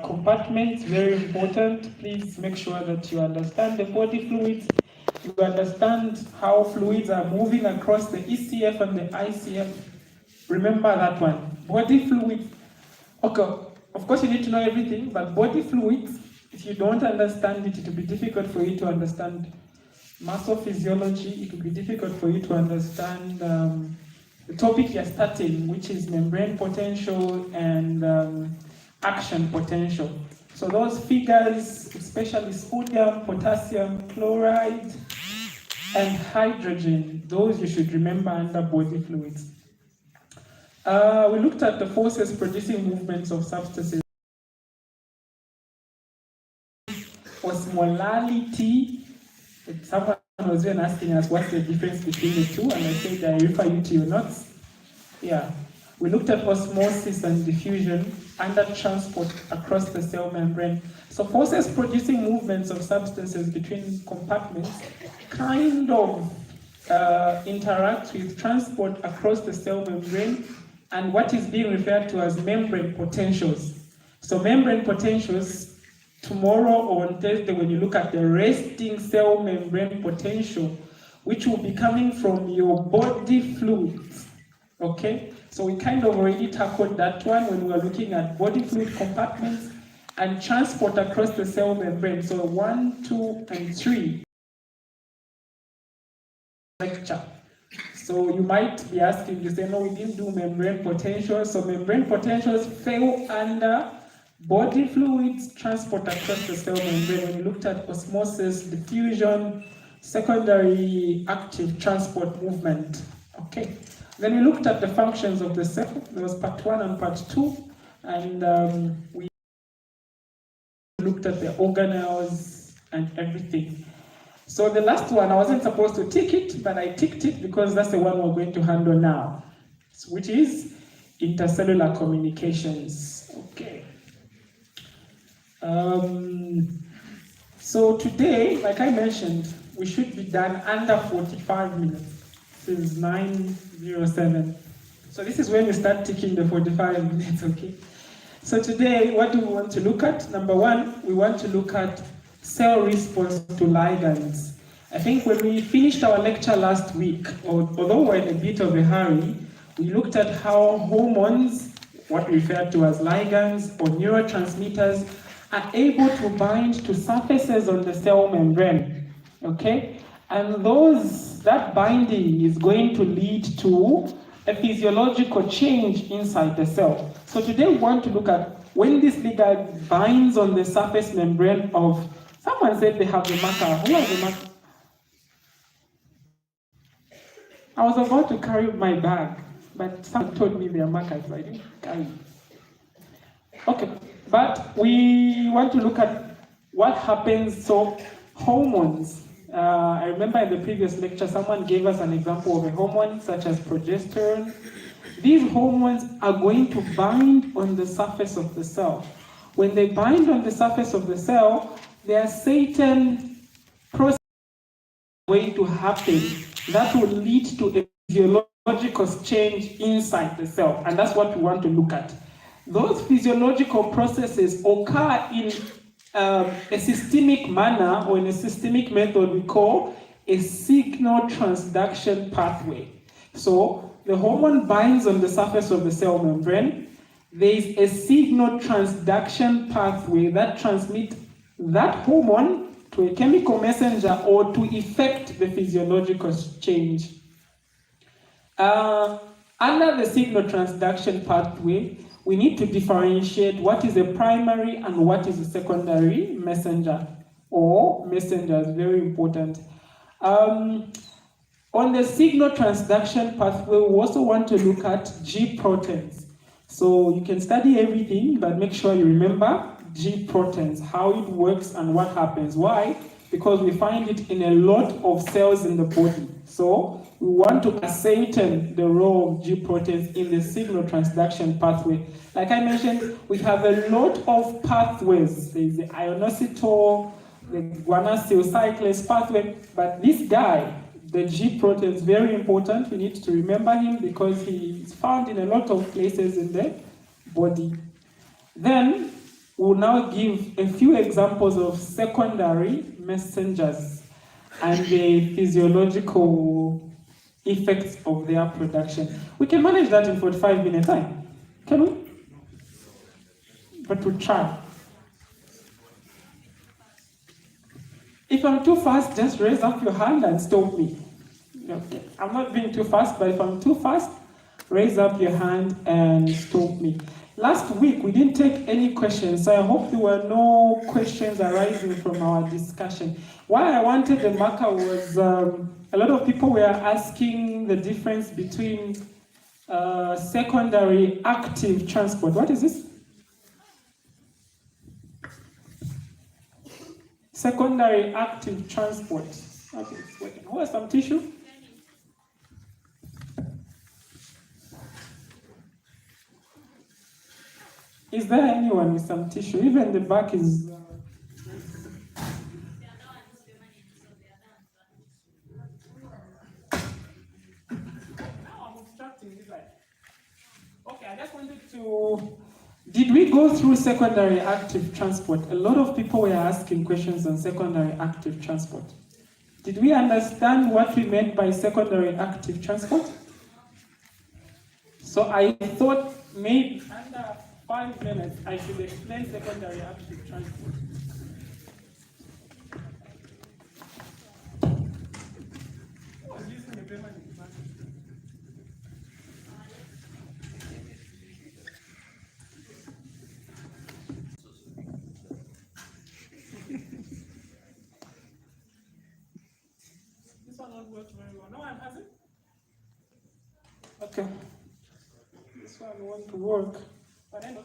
compartments, very important. Please make sure that you understand the body fluids. You understand how fluids are moving across the ECF and the ICF. Remember that one. Body fluids. Okay, of course you need to know everything, but body fluids, if you don't understand it, it will be difficult for you to understand muscle physiology. It will be difficult for you to understand the topic you're starting, which is membrane potential and action potential. So those figures, especially sodium, potassium, chloride, and hydrogen, those you should remember under body fluids. We looked at the forces producing movements of substances. Osmolality. Someone was even asking us what's the difference between the two, and I said I refer you to your notes. Yeah. We looked at osmosis and diffusion under transport across the cell membrane. So forces producing movements of substances between compartments kind of interact with transport across the cell membrane and what is being referred to as membrane potentials. So membrane potentials, tomorrow or on Thursday when you look at the resting cell membrane potential, which will be coming from your body fluids, okay? So we kind of already tackled that one when we were looking at body fluid compartments and transport across the cell membrane. So 1, 2, and 3 lecture. So you might be asking, you say, no, we didn't do membrane potentials. So membrane potentials fell under body fluids, transport across the cell membrane. When you looked at osmosis, diffusion, secondary active transport movement, okay? Then we looked at the functions of the cell. There was part 1 and part 2, and we looked at the organelles and everything. So the last one, I wasn't supposed to tick it, but I ticked it because that's the one we're going to handle now, which is intercellular communications. Okay. So today, like I mentioned, we should be done under 45 minutes. This is 9:07. So this is when you start ticking the 45 minutes, okay? So today, what do we want to look at? Number one, we want to look at cell response to ligands. I think when we finished our lecture last week, although we're in a bit of a hurry, we looked at how hormones, what we refer to as ligands or neurotransmitters, are able to bind to surfaces on the cell membrane, okay? And that binding is going to lead to a physiological change inside the cell. So today we want to look at when this ligand binds on the surface membrane of, someone said they have the marker. Who has the marker? I was about to carry my bag, but someone told me their markers, so I didn't carry. Okay, but we want to look at what happens, so hormones. I remember in the previous lecture, someone gave us an example of a hormone such as progesterone. These hormones are going to bind on the surface of the cell. When they bind on the surface of the cell, there are certain processes going to happen that will lead to a physiological change inside the cell, and that's what we want to look at. Those physiological processes occur in a systemic manner, or in a systemic method we call a signal transduction pathway. So the hormone binds on the surface of the cell membrane. There is a signal transduction pathway that transmits that hormone to a chemical messenger or to effect the physiological change. Under the signal transduction pathway, we need to differentiate what is a primary and what is a secondary messenger, or messengers, very important. On the signal transduction pathway, we also want to look at G proteins. So you can study everything, but make sure you remember G proteins, how it works and what happens. Why? Because we find it in a lot of cells in the body. So we want to ascertain the role of G proteins in the signal transduction pathway. Like I mentioned, we have a lot of pathways. There's the ionositol, the guanylyl cyclase pathway, but this guy, the G protein, is very important. We need to remember him because he is found in a lot of places in the body. Then we'll now give a few examples of secondary messengers and the physiological effects of their production. We can manage that in 45 minutes time, can we? But we'll try. If I'm too fast, just raise up your hand and stop me. Okay. I'm not being too fast, but if I'm too fast, raise up your hand and stop me. Last week, we didn't take any questions, so I hope there were no questions arising from our discussion. Why I wanted the marker was a lot of people were asking the difference between secondary active transport. What is this? Secondary active transport. Okay, it's working. Who has some tissue? Is there anyone with some tissue? Even the back is. Now I'm obstructing this light. Okay, I just wanted to. Did we go through secondary active transport? A lot of people were asking questions on secondary active transport. Did we understand what we meant by secondary active transport? So I thought maybe under 5 minutes I should explain secondary active transport. Who was using the payment? This one won't work very well. No one has it? Okay. This one won't work. But anyway.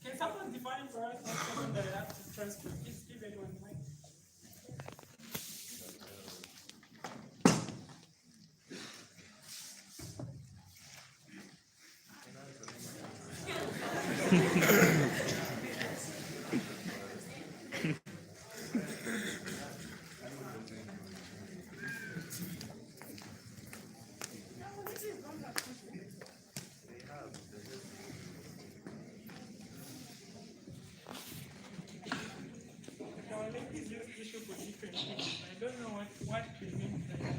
Can someone define for us what secondary active transport is? Give anyone the mic. I don't know what we mean by that.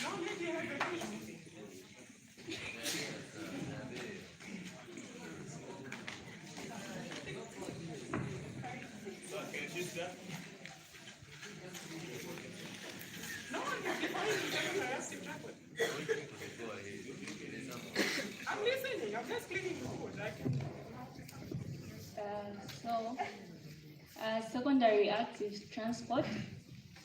No, maybe I have a question. No one can define secondary active transport. I'm listening. I'm just cleaning the board. Secondary active transport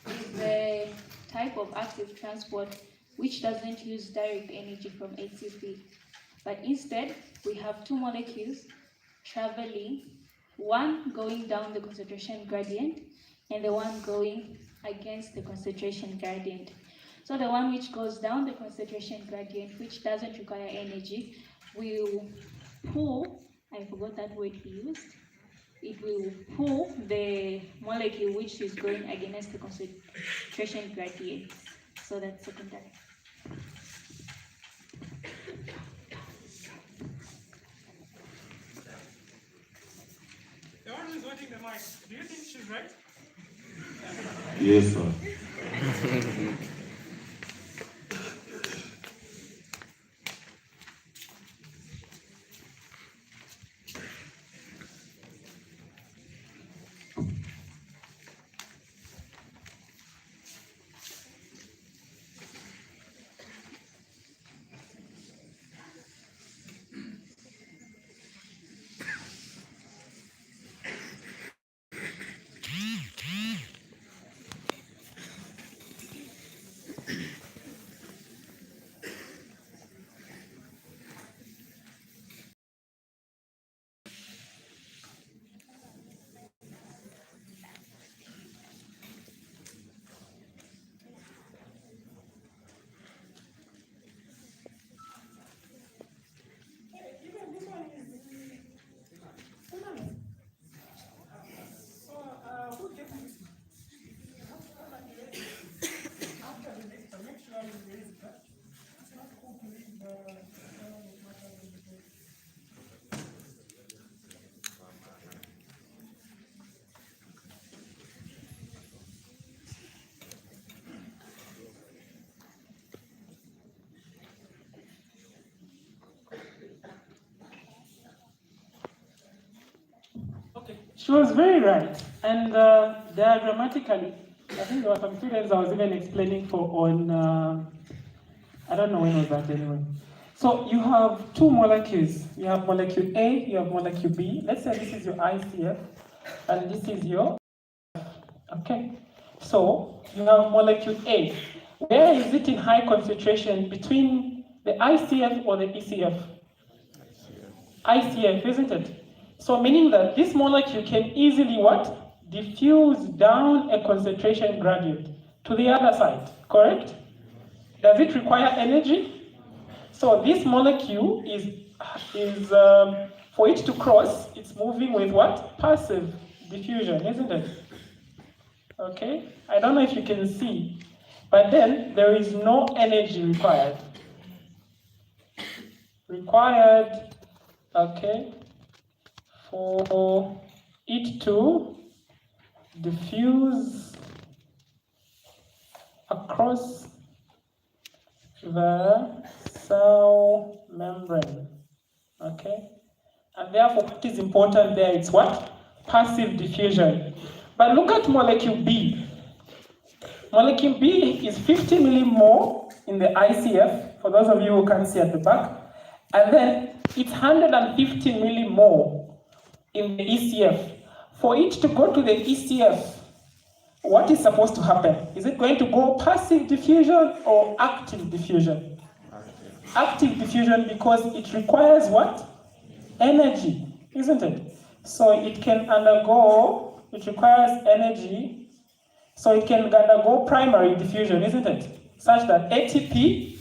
is the type of active transport which doesn't use direct energy from ATP, but instead we have two molecules traveling, one going down the concentration gradient and the one going against the concentration gradient. So the one which goes down the concentration gradient, which doesn't require energy, will pull, I forgot that word he used, it will pull the molecule which is going against the concentration gradient. So that's secondary. The one who's holding the mic, do you think she's right? Yes, sir. Okay, she was very right. And diagrammatically, I think there were some students I was even explaining for on, I don't know when was that anyway. So you have two molecules. You have molecule A, you have molecule B. Let's say this is your ICF, and this is your, okay? So you have molecule A. Where is it in high concentration between the ICF or the ECF? ICF, isn't it? So meaning that this molecule can easily what? Diffuse down a concentration gradient to the other side, correct? Does it require energy? So this molecule is for it to cross, it's moving with what? Passive diffusion, isn't it? Okay, I don't know if you can see, but then there is no energy required. Okay, for it to diffuse across the cell membrane, okay? And therefore, what is important there is what? Passive diffusion. But look at molecule B. Molecule B is 50 millimole in the ICF, for those of you who can't see at the back, and then it's 150 millimole in the ECF. For it to go to the ECF, what is supposed to happen? Is it going to go passive diffusion or active diffusion? Active diffusion, because it requires what? Energy, isn't it? So it can undergo, it requires energy, so it can undergo primary diffusion, isn't it? Such that ATP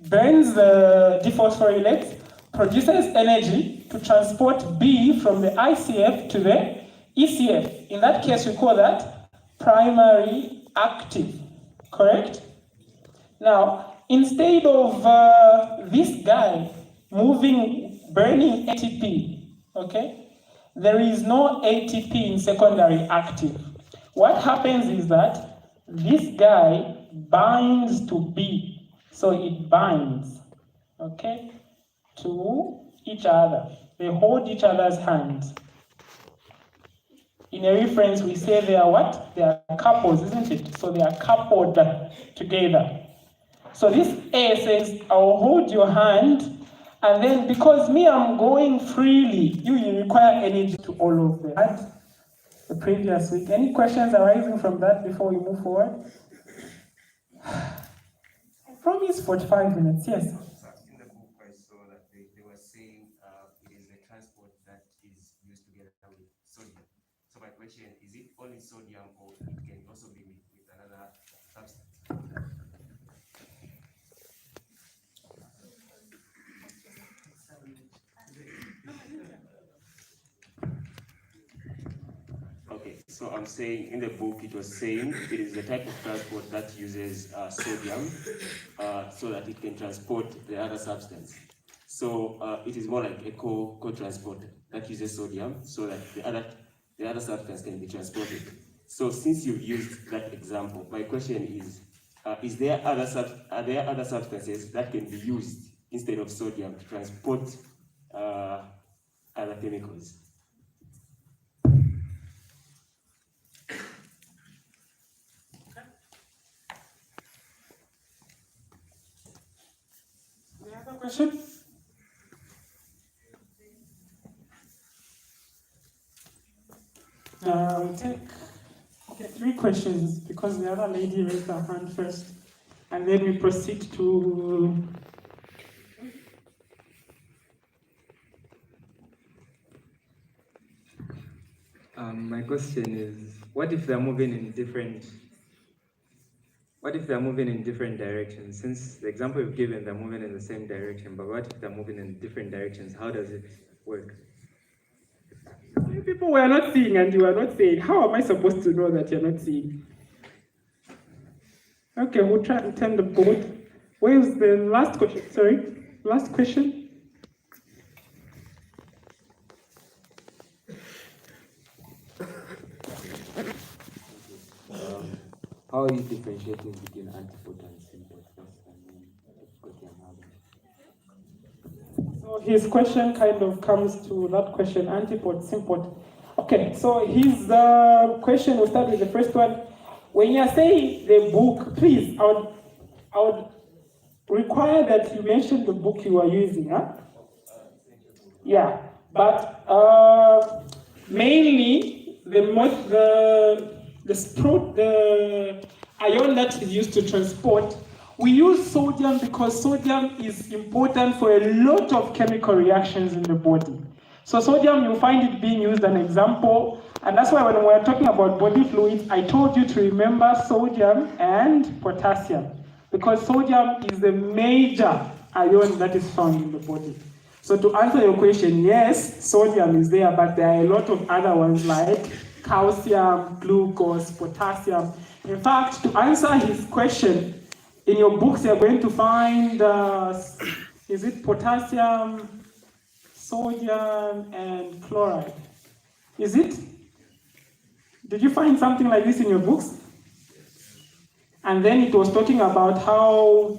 burns the dephosphorylates, produces energy to transport B from the ICF to the ECF. In that case, we call that primary active, correct? Now, instead of this guy burning ATP, okay, there is no ATP in secondary active. What happens is that this guy binds to B, so it binds, okay, to each other. They hold each other's hands. In a reference, we say they are what? They are couples, isn't it? So they are coupled together. So this A says, I will hold your hand, and then because me, I'm going freely, you require energy to all of them. The previous week. Any questions arising from that before we move forward? I promise 45 minutes, yes. In the book, I saw that they were saying it is the transport that is used together with sodium. So my question, is it only sodium or it can also be with another substance? Okay, so I'm saying in the book it was saying it is the type of transport that uses sodium so that it can transport the other substance. So it is more like a co-transporter that uses sodium so that the other substance can be transported. So since you've used that example, my question is there are there other substances that can be used instead of sodium to transport other chemicals? Any other question? We'll take 3 questions because the other lady raised her hand first, and then we proceed to. My question is, what if they're moving in different directions? Since the example you've given, they're moving in the same direction, but what if they're moving in different directions? How does it work? You people were not seeing and you are not saying. How am I supposed to know that you're not seeing? Okay, we'll try to turn the board. Where's the last question? Sorry, last question. How are you differentiating between antipode and sympod? So his question kind of comes to that question, antipode, sympod. Okay, so his question, we'll start with the first one. When you say the book, please, I would require that you mention the book you are using, huh? Yeah, but mainly the ion that is used to transport, we use sodium because sodium is important for a lot of chemical reactions in the body. So sodium, you'll find it being used an example, and that's why when we're talking about body fluids, I told you to remember sodium and potassium, because sodium is the major ion that is found in the body. So to answer your question, yes, sodium is there, but there are a lot of other ones like calcium, glucose, potassium. In fact, to answer his question, in your books you're going to find, is it potassium, sodium, and chloride? Is it? Did you find something like this in your books? And then it was talking about how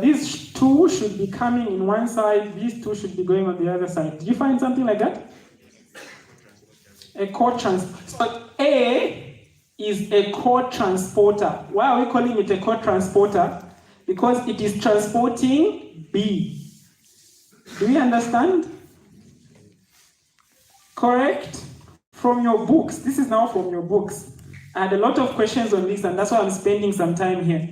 these two should be coming in one side, these two should be going on the other side. Did you find something like that? A co-transporter. So A is a co-transporter. Why are we calling it a co-transporter? Because it is transporting B. Do we understand? Correct? From your books. This is now from your books. I had a lot of questions on this, and that's why I'm spending some time here.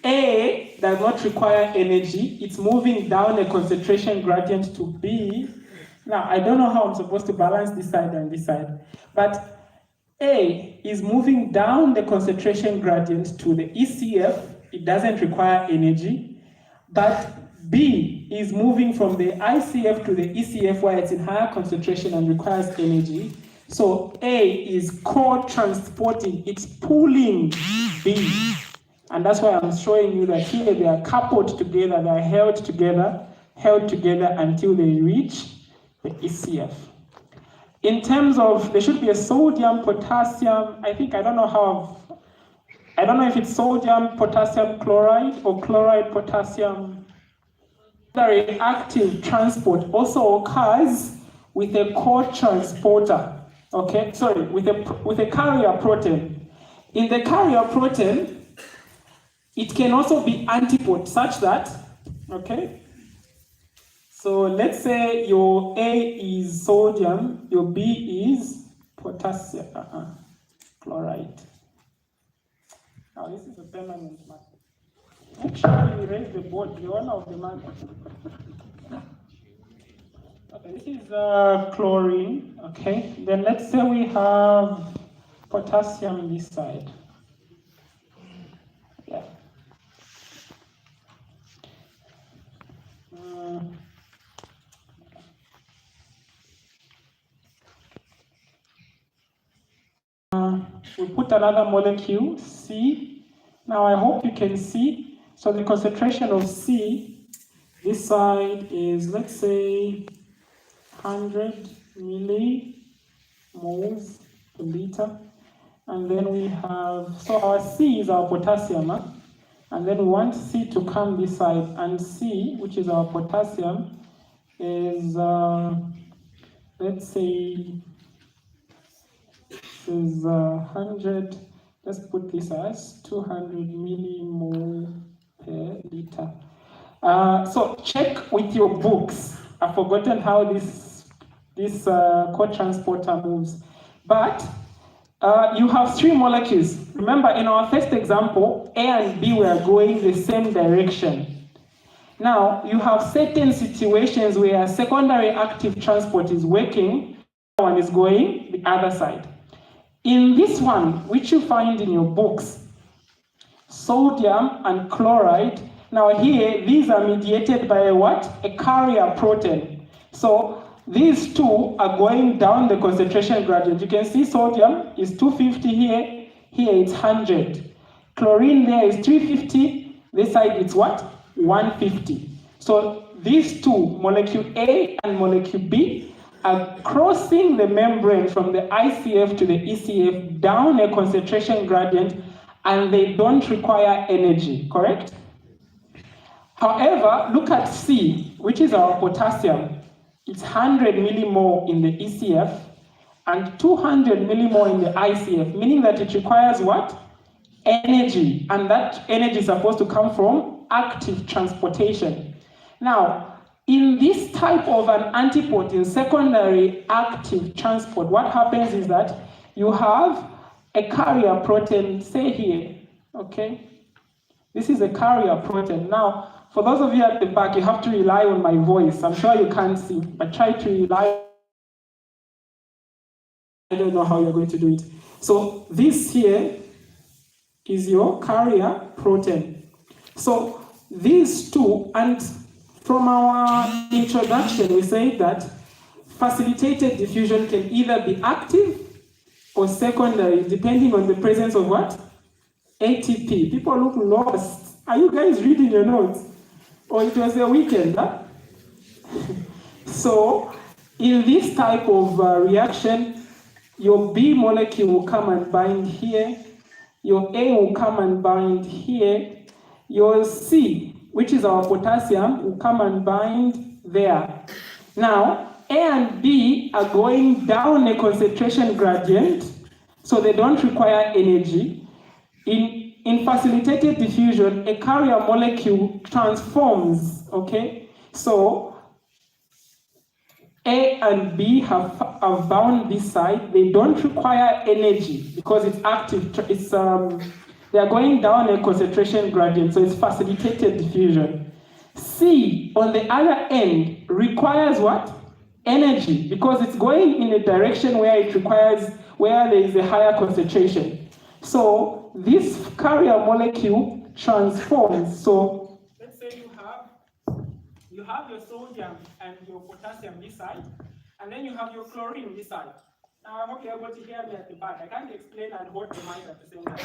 A does not require energy. It's moving down a concentration gradient to B. Now, I don't know how I'm supposed to balance this side and this side, but A is moving down the concentration gradient to the ECF. It doesn't require energy. But B is moving from the ICF to the ECF where it's in higher concentration and requires energy. So A is co-transporting, it's pulling B. And that's why I'm showing you that here they are coupled together, they are held together until they reach the ECF. In terms of, there should be a sodium, potassium, I don't know if it's sodium, potassium chloride or chloride, potassium. The reactive transport also occurs with a co-transporter, okay? Sorry, with a carrier protein. In the carrier protein, it can also be antipode such that, okay? So let's say your A is sodium, your B is potassium, chloride. Now this is a permanent mark. Make sure you raise the board, the owner of the mark. Okay, this is chlorine, okay? Then let's say we have potassium this side. Yeah. We put another molecule, C. Now I hope you can see. So the concentration of C, this side is, let's say, 100 millimoles per liter. And then we have, so our C is our potassium, and then we want C to come this side, and C, which is our potassium, is, let's say, is 100, let's put this as 200 millimole per liter. So check with your books. I've forgotten how this co-transporter moves. But you have three molecules. Remember, in our first example, A and B were going the same direction. Now, you have certain situations where secondary active transport is working, one is going the other side. In this one, which you find in your books, sodium and chloride, now here, these are mediated by a what? A carrier protein. So these two are going down the concentration gradient. You can see sodium is 250 here, here it's 100. Chlorine there is 350, this side it's what? 150. So these two, molecule A and molecule B, are crossing the membrane from the ICF to the ECF down a concentration gradient, and they don't require energy, correct? However, look at C, which is our potassium. It's 100 millimole in the ECF and 200 millimole in the ICF, meaning that it requires what? Energy, and that energy is supposed to come from active transportation. Now, in this type of an antipode, in secondary active transport, what happens is that you have a carrier protein, say here, okay? This is a carrier protein. Now, for those of you at the back, you have to rely on my voice. I'm sure you can't see, but try to rely. I don't know how you're going to do it. So this here is your carrier protein. So these two, and from our introduction, we say that facilitated diffusion can either be active or secondary, depending on the presence of what? ATP. People look lost. Are you guys reading your notes? Or it was a weekend, huh? So, in this type of reaction, your B molecule will come and bind here, your A will come and bind here, your C, which is our potassium, will come and bind there. Now, A and B are going down a concentration gradient, so they don't require energy. In facilitated diffusion, a carrier molecule transforms, okay? So, A and B have bound this side. They don't require energy because it's active. They are going down a concentration gradient, so it's facilitated diffusion. C, on the other end, requires what? Energy, because it's going in a direction where there is a higher concentration. So, this carrier molecule transforms. So, let's say you have your sodium and your potassium this side, and then you have your chlorine this side. Now, I hope you're able to hear me at the back. I can't explain and hold the mic at the same time.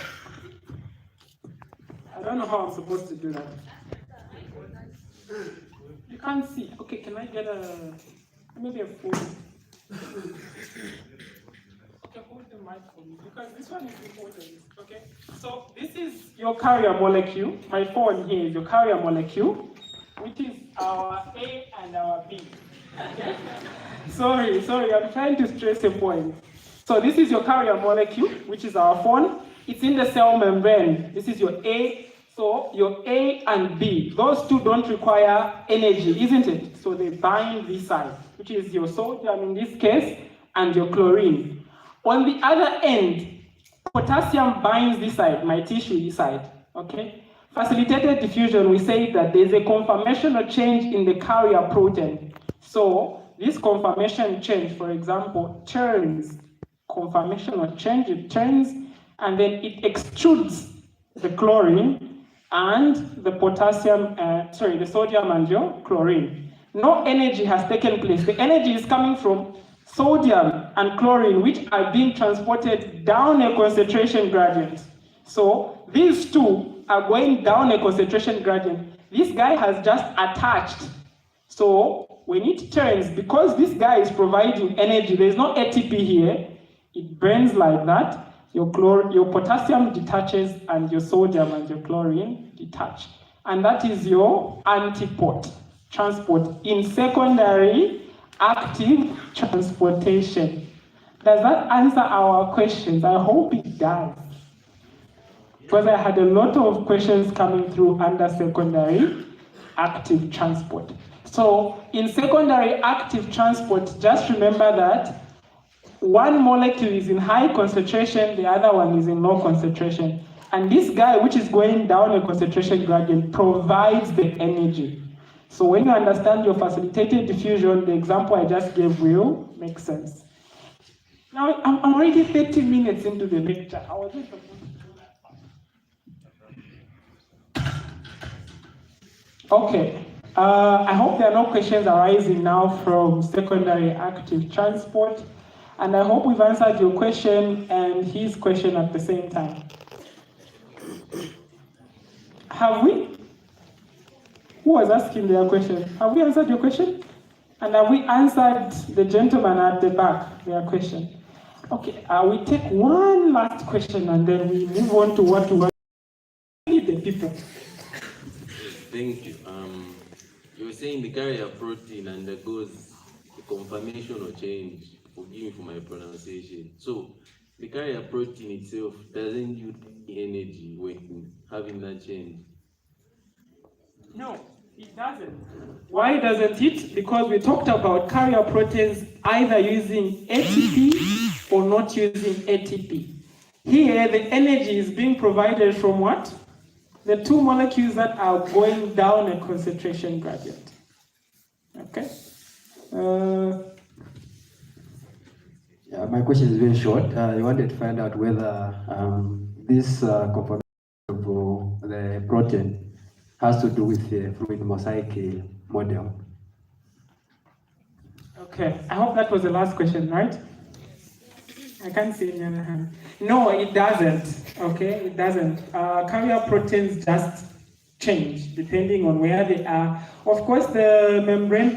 I don't know how I'm supposed to do that. You can't see. Okay, can I get maybe a phone? Okay, hold the mic for me, because this one is important, okay? So this is your carrier molecule. My phone here is your carrier molecule, which is our A and our B, okay? Sorry, I'm trying to stress a point. So this is your carrier molecule, which is our phone. It's in the cell membrane. This is your A. So your A and B, those two don't require energy, isn't it? So they bind this side, which is your sodium in this case, and your chlorine. On the other end, potassium binds this side, my tissue this side, okay? Facilitated diffusion, we say that there's a conformational change in the carrier protein. So this conformation change, for example, turns, conformational change, it turns, and then it extrudes the chlorine and the potassium, the sodium and your chlorine. No energy has taken place. The energy is coming from sodium and chlorine, which are being transported down a concentration gradient. So these two are going down a concentration gradient. This guy has just attached. So when it turns, because this guy is providing energy, there's no ATP here, it burns like that. Your potassium detaches and your sodium and your chlorine detach. And that is your antipode transport in secondary active transportation. Does that answer our questions? I hope it does. Because I had a lot of questions coming through under secondary active transport. So in secondary active transport, just remember that one molecule is in high concentration, the other one is in low concentration. And this guy, which is going down a concentration gradient, provides the energy. So when you understand your facilitated diffusion, the example I just gave will make sense. Now, I'm already 30 minutes into the lecture. I wasn't supposed to do that. Okay. I hope there are no questions arising now from secondary active transport. And I hope we've answered your question and his question at the same time. Have we? Who was asking their question? Have we answered your question? And have we answered the gentleman at the back, their question? Okay, we take one last question and then we move on to what we want to lead the people. Thank you. You were saying the carrier protein undergoes a conformation or change. Forgive me for my pronunciation. So the carrier protein itself doesn't use any energy when having that change. No, it doesn't. Why doesn't it? Because we talked about carrier proteins either using ATP or not using ATP. Here, the energy is being provided from what? The two molecules that are going down a concentration gradient. Okay? Yeah, my question is very short. I wanted to find out whether this conformation of the protein has to do with the fluid mosaic model. Okay, I hope that was the last question, right? I can't see any other hand. No, it doesn't. Okay, it doesn't. Carrier proteins just change depending on where they are. Of course, the membrane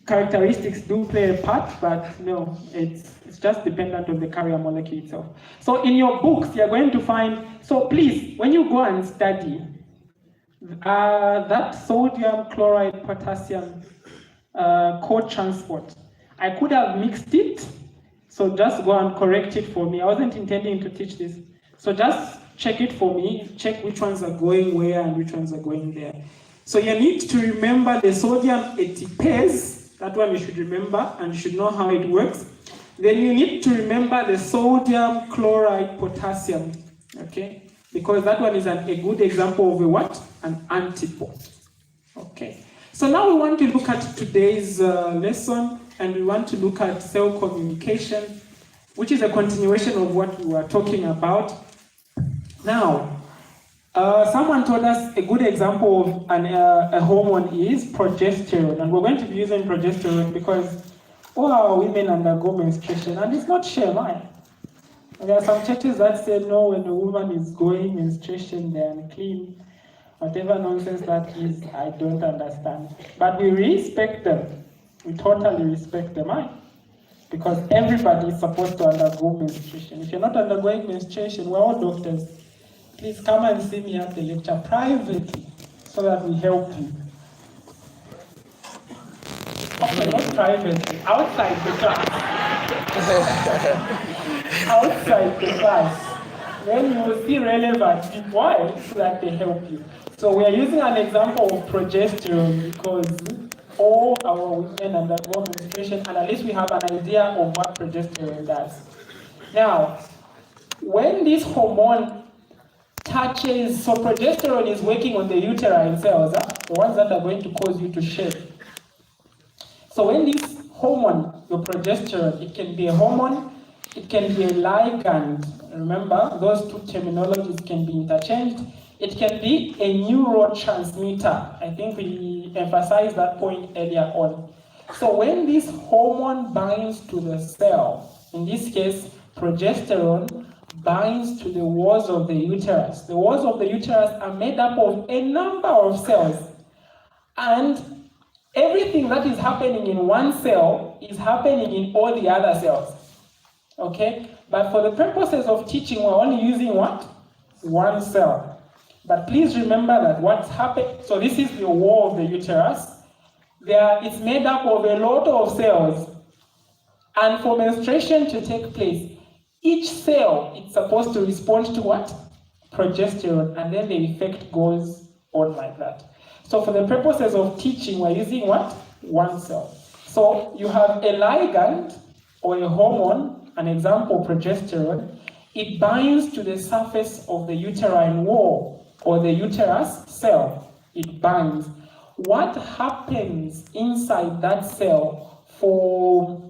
characteristics do play a part, but no, it's just dependent on the carrier molecule itself. So in your books, you're going to find, so please, when you go and study, that sodium chloride potassium co-transport, I could have mixed it, so just go and correct it for me. I wasn't intending to teach this. So just check it for me, check which ones are going where and which ones are going there. So you need to remember the sodium ATPase, that one you should remember and you should know how it works. Then you need to remember the sodium chloride potassium, okay? Because that one is a good example of a what? An antipode, okay? So now we want to look at today's lesson, and we want to look at cell communication, which is a continuation of what we were talking about. Now, someone told us a good example of a hormone is progesterone, and we're going to be using progesterone because all our women undergo menstruation, and it's not shame, right? There are some churches that say no, when a woman is going menstruation, they're unclean. Whatever nonsense that is, I don't understand. But we respect them. We totally respect them, right? Because everybody is supposed to undergo menstruation. If you're not undergoing menstruation, we're all doctors. Please come and see me at the lecture privately so that we help you. Okay, not privately, outside the class. Outside the class. Then you will see relevant people so that they help you. So we are using an example of progesterone because all our women undergo menstruation, and at least we have an idea of what progesterone does. Now, when this hormone touches, so progesterone is working on the uterine cells, the ones that are going to cause you to shed. So when this hormone, your progesterone, it can be a hormone, it can be a ligand. Remember, those two terminologies can be interchanged. It can be a neurotransmitter. I think we emphasized that point earlier on. So when this hormone binds to the cell, in this case, progesterone binds to the walls of the uterus. The walls of the uterus are made up of a number of cells. And everything that is happening in one cell is happening in all the other cells. Okay? But for the purposes of teaching, we're only using what? One cell. But please remember that what's happened, so this is the wall of the uterus. It's made up of a lot of cells. And for menstruation to take place, each cell is supposed to respond to what? Progesterone, and then the effect goes on like that. So for the purposes of teaching, we're using what? One cell. So you have a ligand or a hormone, an example, progesterone. It binds to the surface of the uterine wall or the uterus cell. It binds. What happens inside that cell for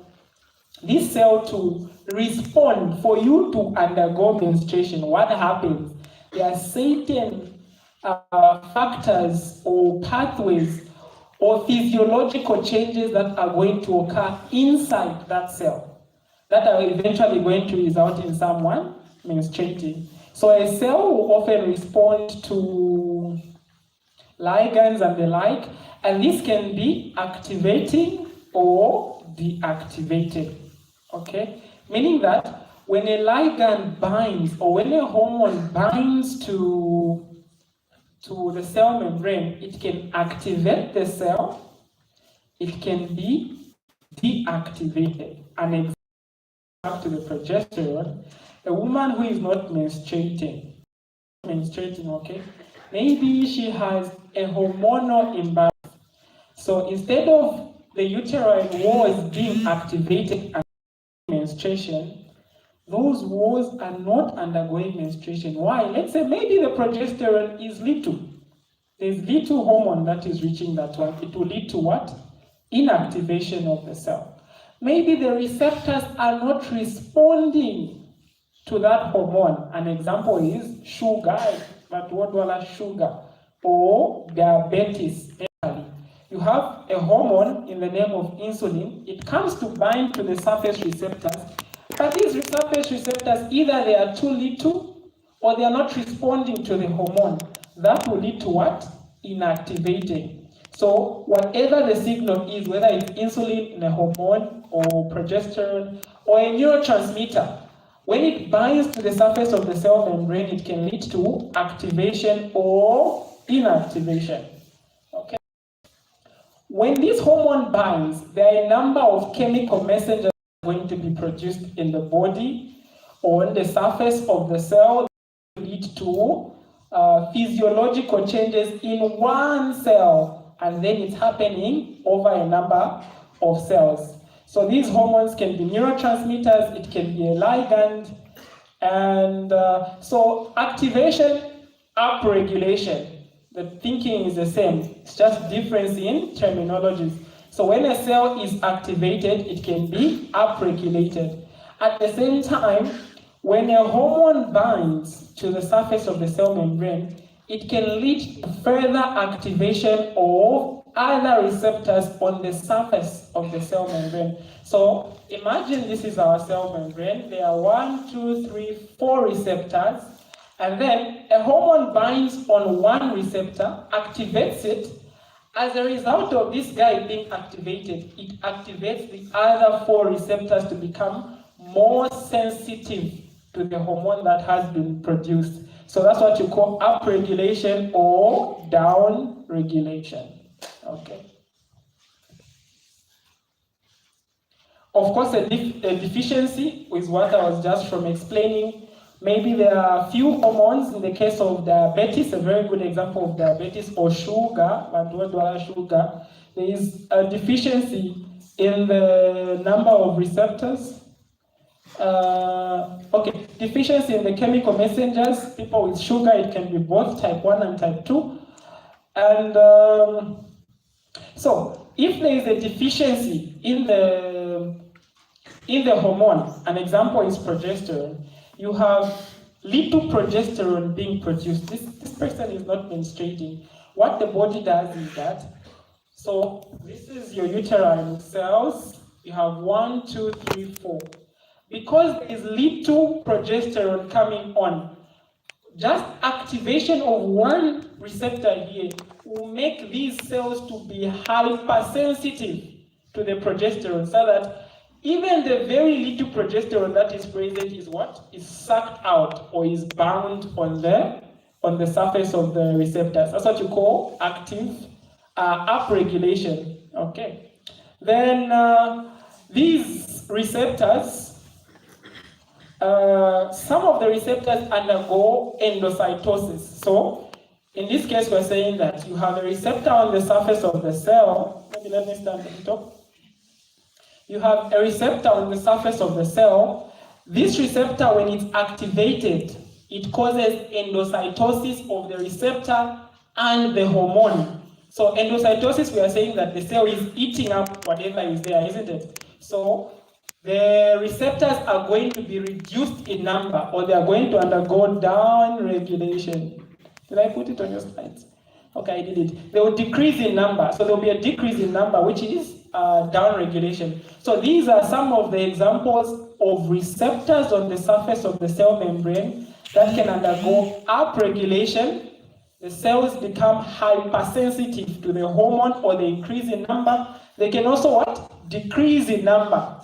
this cell to respond, for you to undergo menstruation? What happens? There are certain factors or pathways or physiological changes that are going to occur inside that cell. that are eventually going to result in someone menstruating. So a cell will often respond to ligands and the like, and this can be activating or deactivating. Okay? Meaning that when a ligand binds or when a hormone binds to the cell membrane, it can activate the cell, it can be deactivated. An example back to the progesterone, a woman who is not menstruating, okay? Maybe she has a hormonal imbalance. So instead of the uterine walls being activated at menstruation, those walls are not undergoing menstruation. Why? Let's say maybe the progesterone is little. There's little hormone that is reaching that one. It will lead to what? Inactivation of the cell. Maybe the receptors are not responding to that hormone. An example is sugar, but what was sugar? Or diabetes. You have a hormone in the name of insulin. It comes to bind to the surface receptors. But these surface receptors, either they are too little or they are not responding to the hormone. That will lead to what? Inactivating. So whatever the signal is, whether it's insulin, a hormone, or progesterone, or a neurotransmitter, when it binds to the surface of the cell membrane, it can lead to activation or inactivation. Okay? When this hormone binds, there are a number of chemical messengers going to be produced in the body or on the surface of the cell that lead to physiological changes in one cell, and then it's happening over a number of cells. So these hormones can be neurotransmitters, it can be a ligand, and so activation, upregulation. The thinking is the same, it's just difference in terminologies. So when a cell is activated, it can be upregulated. At the same time, when a hormone binds to the surface of the cell membrane, it can lead to further activation of other receptors on the surface of the cell membrane. So imagine this is our cell membrane. There are 1, 2, 3, 4 receptors, and then a hormone binds on one receptor, activates it. As a result of this guy being activated, it activates the other 4 receptors to become more sensitive to the hormone that has been produced. So that's what you call upregulation or downregulation. Okay. Of course, a deficiency is what I was just from explaining. Maybe there are a few hormones in the case of diabetes, a very good example of diabetes, or sugar, sugar. There is a deficiency in the number of receptors. Deficiency in the chemical messengers. People with sugar, it can be both type 1 and type 2. And so, if there is a deficiency in the hormone, an example is progesterone, you have little progesterone being produced. This person is not menstruating. What the body does is that, so this is your uterine cells. You have 1, 2, 3, 4. Because there is little progesterone coming on, just activation of one receptor here will make these cells to be hypersensitive to the progesterone, so that even the very little progesterone that is present is what? Is sucked out or is bound on the surface of the receptors. That's what you call active upregulation. Okay. Then these receptors, some of the receptors undergo endocytosis. So in this case, we're saying that you have a receptor on the surface of the cell. Maybe let me stand at the top. You have a receptor on the surface of the cell. This receptor, when it's activated, it causes endocytosis of the receptor and the hormone. So endocytosis, we are saying that the cell is eating up whatever is there, isn't it? So the receptors are going to be reduced in number, or they are going to undergo down regulation. Did I put it on your slides? Okay, I did it. They will decrease in number. So there will be a decrease in number, which is downregulation. So these are some of the examples of receptors on the surface of the cell membrane that can undergo upregulation. The cells become hypersensitive to the hormone or the increase in number. They can also what? Decrease in number.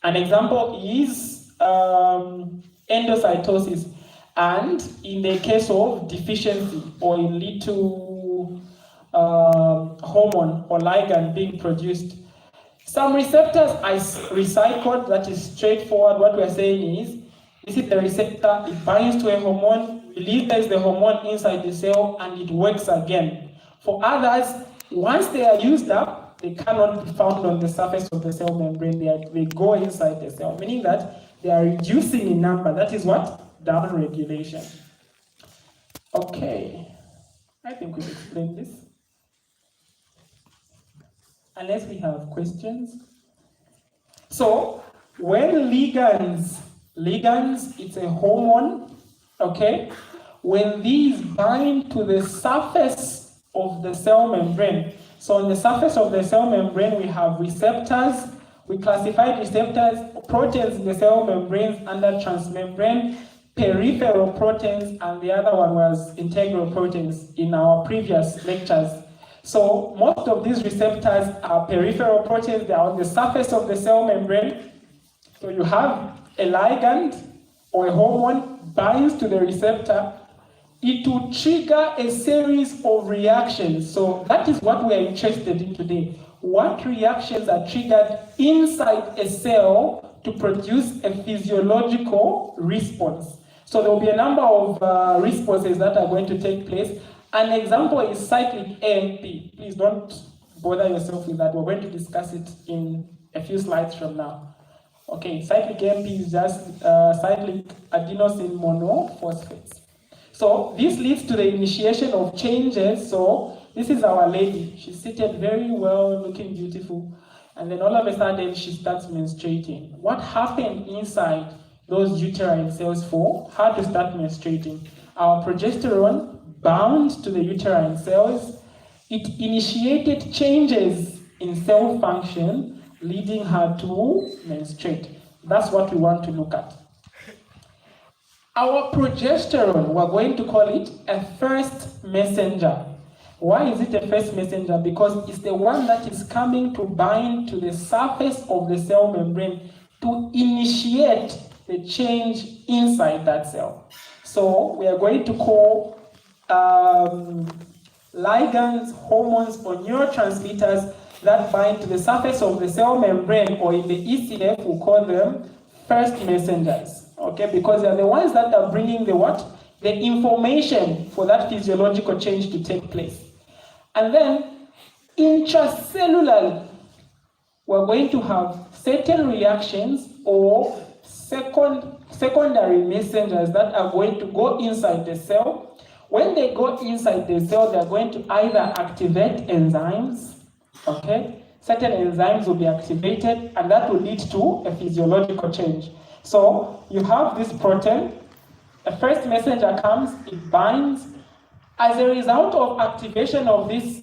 An example is endocytosis. And in the case of deficiency or in lead to hormone or ligand being produced. Some receptors are recycled, that is straightforward. What we are saying is, this is the receptor, it binds to a hormone, releases the hormone inside the cell, and it works again. For others, once they are used up, they cannot be found on the surface of the cell membrane. They go inside the cell, meaning that they are reducing in number. That is what? Downregulation. Okay, I think we've explained this. Unless we have questions. So, when ligands, it's a hormone, okay? When these bind to the surface of the cell membrane, so on the surface of the cell membrane we have receptors. We classified receptors, proteins in the cell membranes under transmembrane, peripheral proteins, and the other one was integral proteins in our previous lectures. So most of these receptors are peripheral proteins. They are on the surface of the cell membrane. So you have a ligand or a hormone binds to the receptor. It will trigger a series of reactions. So that is what we are interested in today. What reactions are triggered inside a cell to produce a physiological response? So there will be a number of responses that are going to take place. An example is cyclic AMP. Please don't bother yourself with that. We're going to discuss it in a few slides from now. Okay, cyclic AMP is just cyclic adenosine monophosphates. So this leads to the initiation of changes. So this is our lady. She's seated very well, looking beautiful. And then all of a sudden she starts menstruating. What happened inside those uterine cells for her to start menstruating? Our progesterone bound to the uterine cells. It initiated changes in cell function, leading her to menstruate. That's what we want to look at. Our progesterone, we're going to call it a first messenger. Why is it a first messenger? Because it's the one that is coming to bind to the surface of the cell membrane to initiate the change inside that cell. So we are going to call ligands, hormones, or neurotransmitters that bind to the surface of the cell membrane, or in the ECF, we'll call them first messengers. Okay, because they are the ones that are bringing the what? The information for that physiological change to take place. And then, intracellularly, we're going to have certain reactions or secondary messengers that are going to go inside the cell. When they go inside the cell, they're going to either activate enzymes, okay? Certain enzymes will be activated, and that will lead to a physiological change. So you have this protein, the first messenger comes, it binds. As a result of activation of this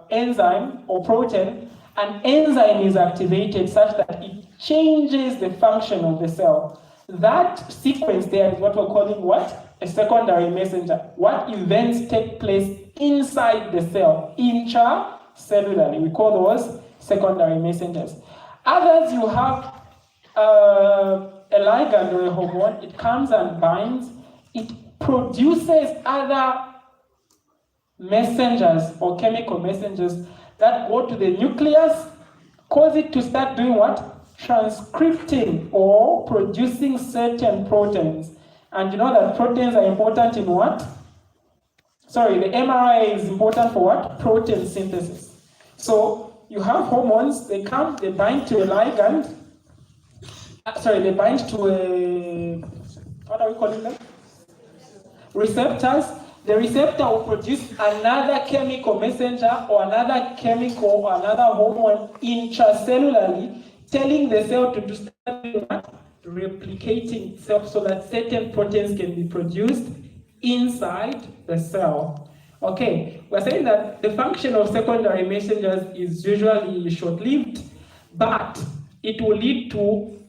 enzyme or protein, an enzyme is activated such that it changes the function of the cell. That sequence there is what we're calling what? A secondary messenger. What events take place inside the cell, intracellularly. We call those secondary messengers. Others, you have a ligand or a hormone. It comes and binds. It produces other messengers or chemical messengers that go to the nucleus, cause it to start doing what? Transcripting or producing certain proteins. And you know that proteins are important in what? Sorry, the mRNA is important for what? Protein synthesis. So you have hormones, they come, they bind to a ligand. They bind to a, what are we calling them? Receptors. The receptor will produce another chemical messenger or another chemical or another hormone intracellularly, telling the cell to do something, replicating itself so that certain proteins can be produced inside the cell. Okay, we're saying that the function of secondary messengers is usually short-lived, but it will lead to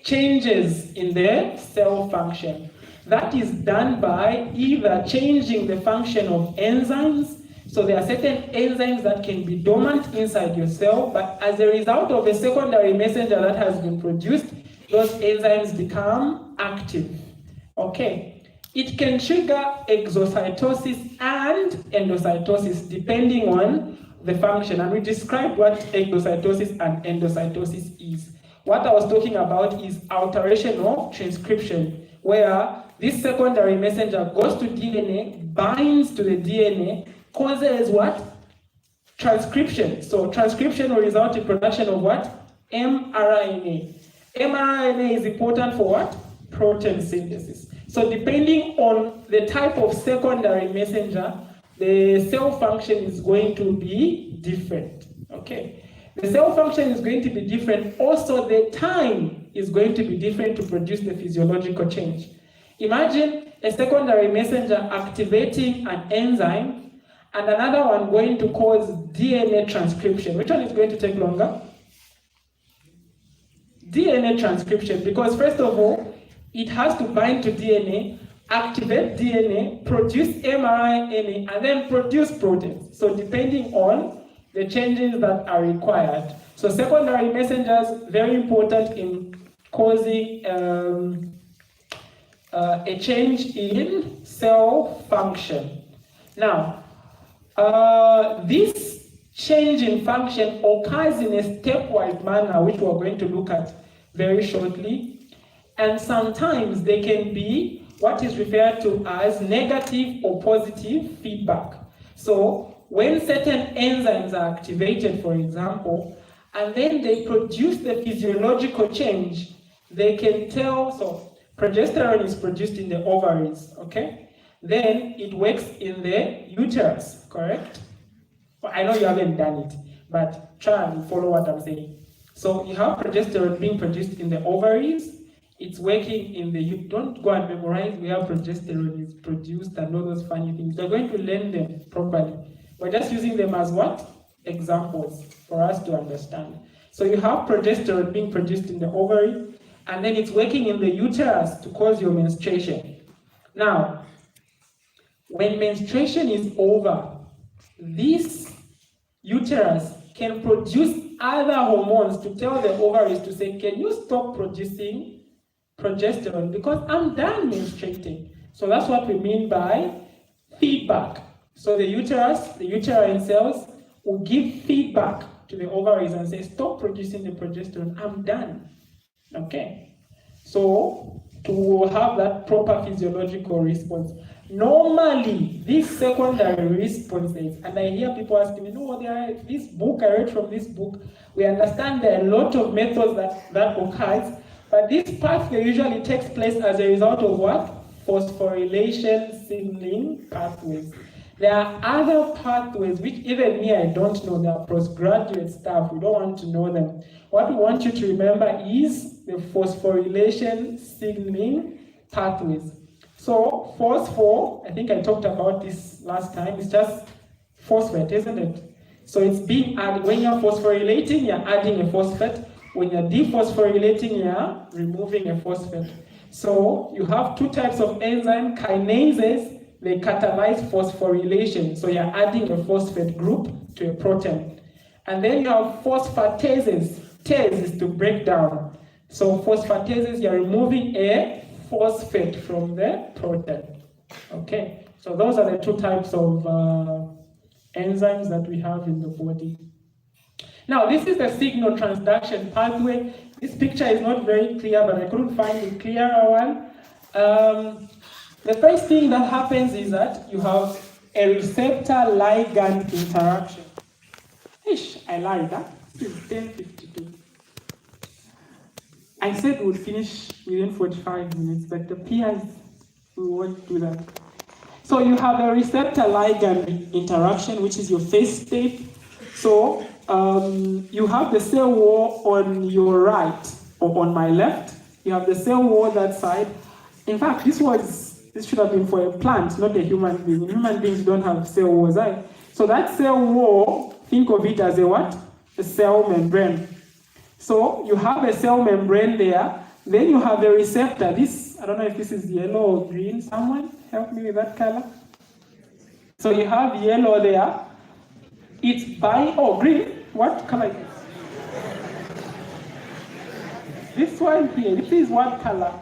changes in the cell function. That is done by either changing the function of enzymes. So there are certain enzymes that can be dormant inside your cell, but as a result of a secondary messenger that has been produced, those enzymes become active. Okay. It can trigger exocytosis and endocytosis depending on the function. And we described what exocytosis and endocytosis is. What I was talking about is alteration of transcription, where this secondary messenger goes to DNA, binds to the DNA, causes what? Transcription. So transcription will result in production of what? mRNA. mRNA is important for what? Protein synthesis. So depending on the type of secondary messenger, the cell function is going to be different. Okay. The cell function is going to be different. Also, the time is going to be different to produce the physiological change. Imagine a secondary messenger activating an enzyme and another one going to cause DNA transcription. Which one is going to take longer? DNA transcription, because first of all, it has to bind to DNA, activate DNA, produce mRNA, and then produce proteins. So depending on the changes that are required. So secondary messengers, very important in causing a change in cell function. Now, this change in function occurs in a stepwise manner, which we're going to look at very shortly. And sometimes they can be what is referred to as negative or positive feedback. So when certain enzymes are activated, for example, and then they produce the physiological change, they can tell, so progesterone is produced in the ovaries, okay? Then it works in the uterus, correct? Well, I know you haven't done it, but try and follow what I'm saying. So you have progesterone being produced in the ovaries. It's working in the, you don't go and memorize where progesterone is produced and all those funny things. You're going to learn them properly. We're just using them as what? Examples for us to understand. So you have progesterone being produced in the ovary, and then it's working in the uterus to cause your menstruation. Now, when menstruation is over, this uterus can produce other hormones to tell the ovaries to say, can you stop producing progesterone because I'm done menstruating. So that's what we mean by feedback. So the uterus, the uterine cells will give feedback to the ovaries and say, stop producing the progesterone, I'm done. Okay? So to have that proper physiological response. Normally, these secondary responses, and I hear people asking me, no, this book, I read from this book, we understand there are a lot of methods that occurs. But this pathway usually takes place as a result of what? Phosphorylation signaling pathways. There are other pathways which even me, I don't know. They are postgraduate stuff. We don't want to know them. What we want you to remember is the phosphorylation signaling pathways. So phosphor, I think I talked about this last time, it's just phosphate, isn't it? So it's being added. When you're phosphorylating, you're adding a phosphate. When you're dephosphorylating, you're removing a phosphate. So you have two types of enzyme, kinases, they catalyze phosphorylation. So you're adding a phosphate group to a protein. And then you have phosphatases. Tase is to break down. So phosphatases, you're removing a phosphate from the protein. Okay, so those are the two types of enzymes that we have in the body. Now, this is the signal transduction pathway. This picture is not very clear, but I couldn't find a clearer one. The first thing that happens is that you have a receptor-ligand interaction. Ish, I lied, huh? This is 10:52. I said we'll finish within 45 minutes, but the peers, we won't do that. So you have a receptor-ligand interaction, which is your phase tape. So you have the cell wall on your right, or on my left. You have the cell wall that side. In fact, this was This should have been for a plant, not a human being. Human beings don't have cell walls, right? So that cell wall, think of it as a what? A cell membrane. So you have a cell membrane there, then you have a receptor. This, I don't know if this is yellow or green. Someone help me with that color. So you have yellow there. It's green. What color is this? This one here, this is what color?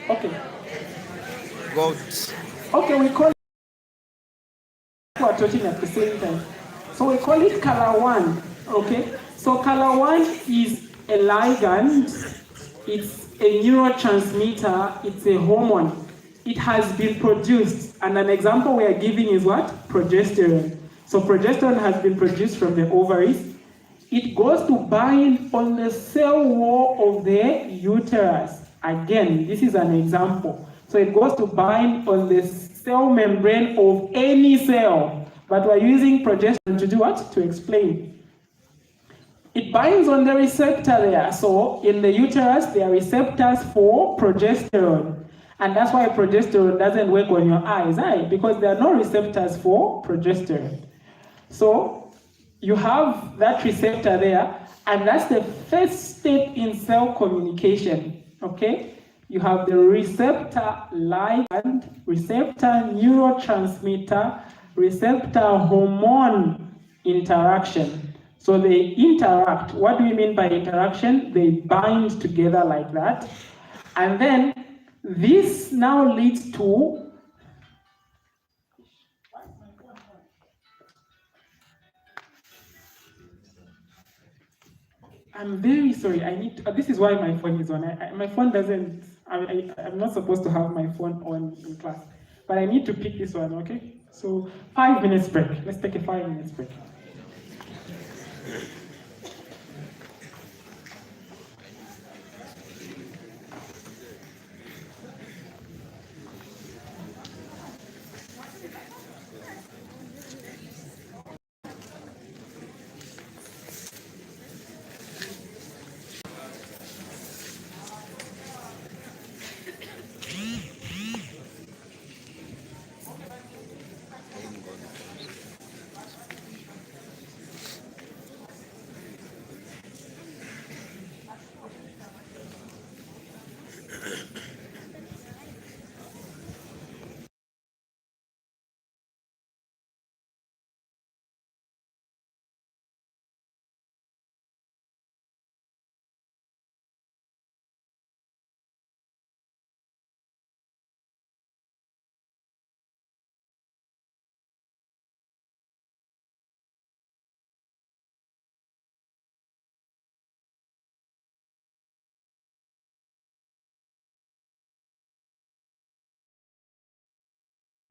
Okay. Gold. Okay, we call it, we're talking at the same time. So we call it color 1, okay? So color 1 is a ligand, it's a neurotransmitter, it's a hormone. It has been produced, and an example we are giving is what? Progesterone. So progesterone has been produced from the ovaries. It goes to bind on the cell wall of the uterus. Again, this is an example. So it goes to bind on the cell membrane of any cell. But we're using progesterone to do what? To explain. It binds on the receptor there. So in the uterus, there are receptors for progesterone. And that's why progesterone doesn't work on your eyes, right? Because there are no receptors for progesterone. So you have that receptor there, and that's the first step in cell communication, okay? You have the receptor ligand, receptor neurotransmitter, receptor hormone interaction. So they interact. What do we mean by interaction? They bind together like that. And then this now leads to I'm very sorry. I need to, this is why my phone is on. My phone doesn't. I'm not supposed to have my phone on in class, but I need to pick this one. Okay. So 5 minutes break. Let's take a 5 minutes break.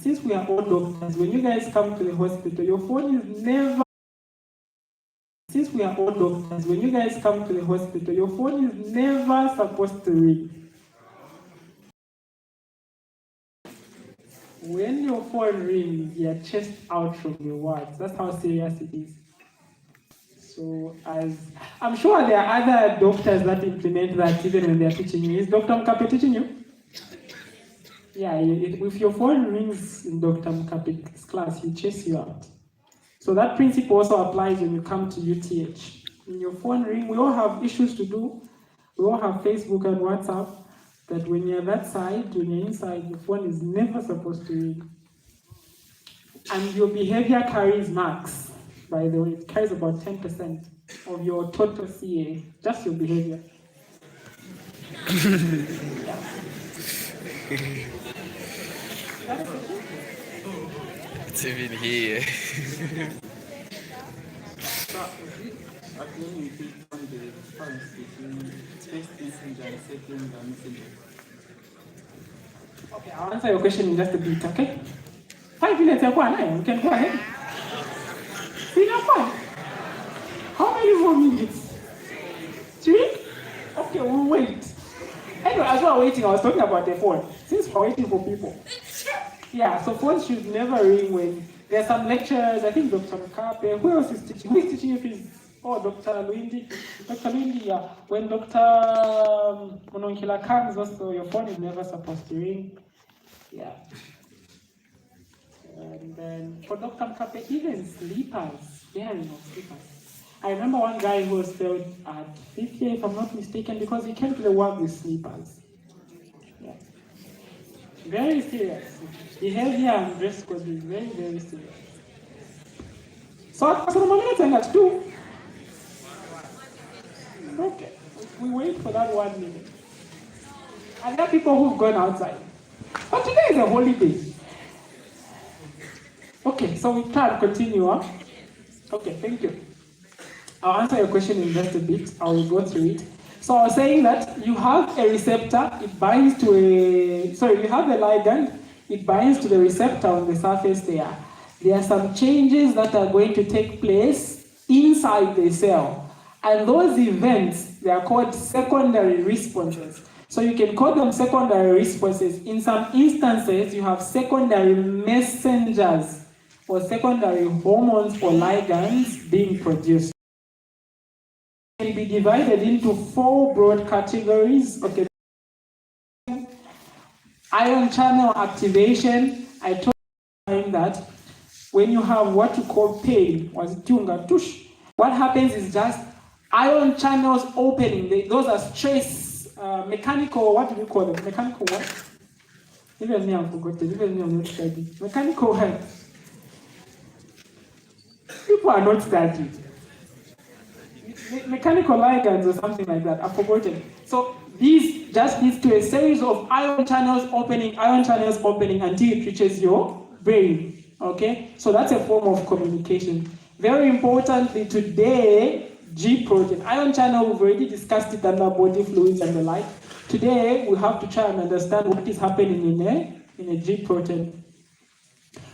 Since we are all doctors, when you guys come to the hospital, your phone is never. Since we are all doctors, when you guys come to the hospital, your phone is never supposed to ring. When your phone rings, you're chest out from your words. That's how serious it is. So, as I'm sure there are other doctors that implement that even when they're teaching you. Is Dr. Mkape teaching you? Yeah, if your phone rings in Dr. Mkape's class, he chase you out. So that principle also applies when you come to UTH. When your phone rings, we all have issues to do. We all have Facebook and WhatsApp. That when you're that side, when you're inside, your phone is never supposed to ring. And your behavior carries marks, by the way. It carries about 10% of your total CA, just your behavior. It's even here. Okay, I'll answer your question in just a bit, okay? 5 minutes, you can go ahead. See, now fine. How many more minutes? 3? Okay, we'll wait. Anyway, as we're waiting, I was talking about the phone. Since we're waiting for people. Yeah, so phones should never ring when there's some lectures. I think Dr. Mkape, who else is teaching? Who is teaching if he's, Dr. Luindi? Dr. Luindi, yeah. When Dr. Mononkila comes also, your phone is never supposed to ring. Yeah. And then for Dr. Mkape, even sleepers, wearing of sleepers. I remember one guy who was failed at 50, if I'm not mistaken, because he came to the work with sleepers. Yeah. Very serious. Behavior and dress code is very, very serious. So at two. Okay. We wait for that 1 minute. And there are people who've gone outside. But today is a holiday. Okay, so we can continue. Huh? Okay, thank you. I'll answer your question in just a bit. I will go through it. So I was saying that you have a receptor, it binds to you have a ligand, it binds to the receptor on the surface there. There are some changes that are going to take place inside the cell. And those events, they are called secondary responses. So you can call them secondary responses. In some instances, you have secondary messengers or secondary hormones or ligands being produced. It can be divided into 4 broad categories. Okay. Ion channel activation. I told you that when you have what you call pain, what happens is just ion channels opening. Those are stress, mechanical, what do you call them? Mechanical what? Even me, I've forgotten. Even me, I'm not studying. Mechanical what? People are not studying. Mechanical ligands or something like that. I've forgotten. So this just leads to a series of ion channels opening until it reaches your brain. Okay? So that's a form of communication. Very importantly, today, G protein. Ion channel, we've already discussed it under body fluids and the like. Today, we have to try and understand what is happening in a G protein.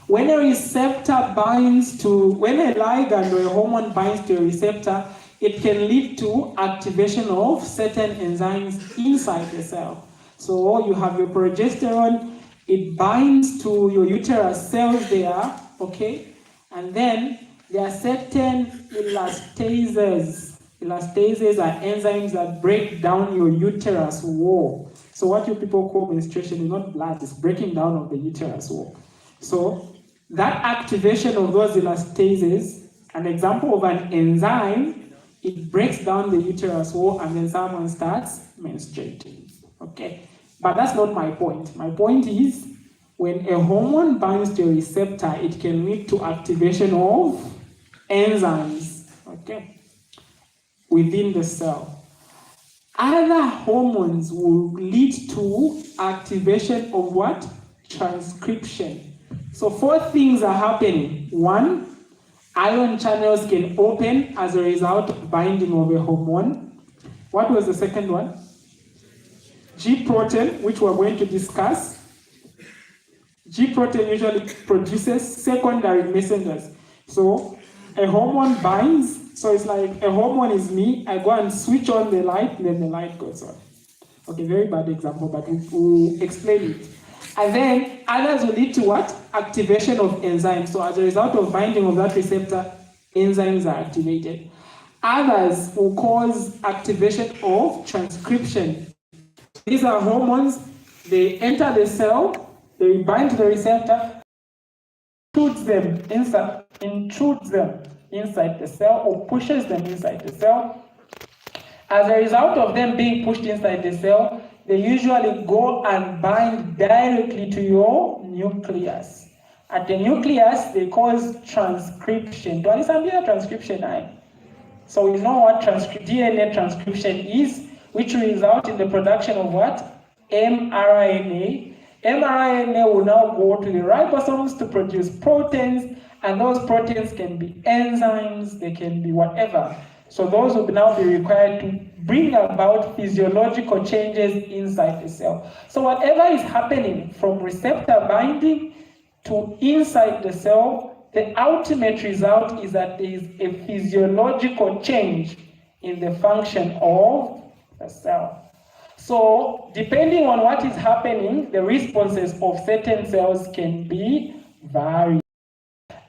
When a receptor binds to, when a ligand or a hormone binds to a receptor, it can lead to activation of certain enzymes inside the cell. So you have your progesterone, it binds to your uterus cells there, okay? And then there are certain elastases. Elastases are enzymes that break down your uterus wall. So what you people call menstruation is not blood, it's breaking down of the uterus wall. So that activation of those elastases, an example of an enzyme, it breaks down the uterus wall and then someone starts menstruating. Okay, but that's not my point. My point is when a hormone binds to a receptor, it can lead to activation of enzymes, okay, within the cell. Other hormones will lead to activation of what? Transcription. So 4 things are happening. 1, ion channels can open as a result of binding of a hormone. What was the second one? G protein, which we're going to discuss. G protein usually produces secondary messengers. So a hormone binds, so it's like a hormone is me, I go and switch on the light, and then the light goes on. Okay, very bad example, but we'll explain it. And then others will lead to what? Activation of enzymes. So as a result of binding of that receptor, enzymes are activated. Others will cause activation of transcription. These are hormones, they enter the cell, they bind to the receptor, intrudes them inside the cell or pushes them inside the cell. As a result of them being pushed inside the cell, they usually go and bind directly to your nucleus. At the nucleus, they cause transcription. Do I understand transcription? So we know what DNA transcription is, which will result in the production of what? mRNA. mRNA will now go to the ribosomes to produce proteins, and those proteins can be enzymes, they can be whatever. So those will now be required to bring about physiological changes inside the cell. So whatever is happening from receptor binding to inside the cell, the ultimate result is that there is a physiological change in the function of the cell. So depending on what is happening, the responses of certain cells can be varied.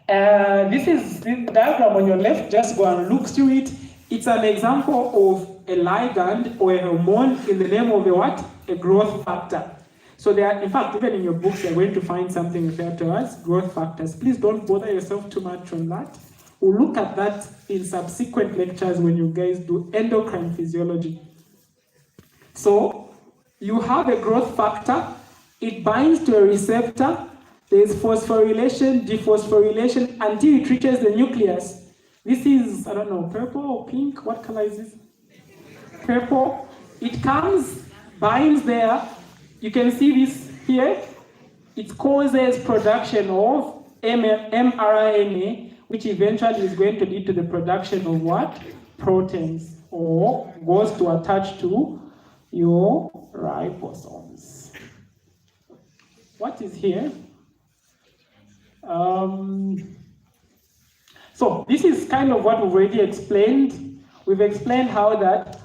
This is the diagram on your left, just go and look through it. It's an example of a ligand or a hormone in the name of a what? A growth factor. So they are, in fact, even in your books, you're going to find something referred to as growth factors. Please don't bother yourself too much on that. We'll look at that in subsequent lectures when you guys do endocrine physiology. So you have a growth factor, it binds to a receptor, there's phosphorylation, dephosphorylation until it reaches the nucleus. This is, I don't know, purple or pink? What color is this? Purple. It comes, binds there. You can see this here. It causes production of mRNA, which eventually is going to lead to the production of what? Proteins, or goes to attach to your ribosomes. What is here? So this is kind of what we've already explained. We've explained how that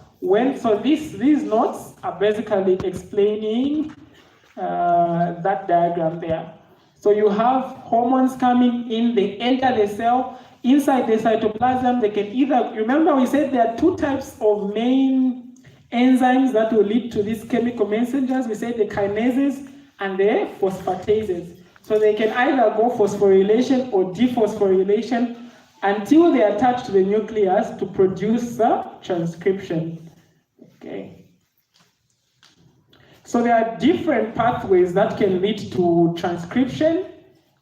these notes are basically explaining that diagram there. So you have hormones coming in, they enter the cell, inside the cytoplasm, they can either, remember we said there are two types of main enzymes that will lead to these chemical messengers. We said the kinases and the phosphatases. So they can either go phosphorylation or dephosphorylation until they attach to the nucleus to produce transcription. Okay. So there are different pathways that can lead to transcription.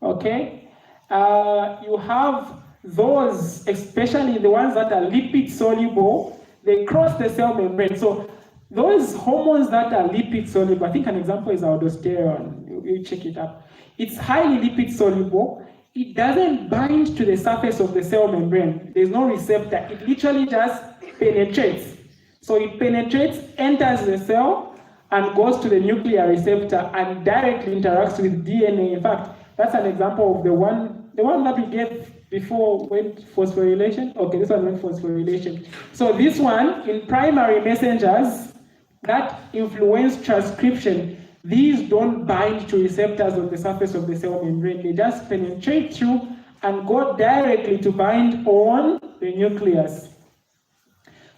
Okay. You have those, especially the ones that are lipid soluble, they cross the cell membrane. So those hormones that are lipid soluble, I think an example is aldosterone. You check it up. It's highly lipid soluble. It doesn't bind to the surface of the cell membrane. There's no receptor. It literally just penetrates. So it penetrates, enters the cell, and goes to the nuclear receptor and directly interacts with DNA. In fact, that's an example of the one that we gave before went phosphorylation. Okay, this one went phosphorylation. So this one, in primary messengers that influence transcription, these don't bind to receptors on the surface of the cell membrane. They just penetrate through and go directly to bind on the nucleus.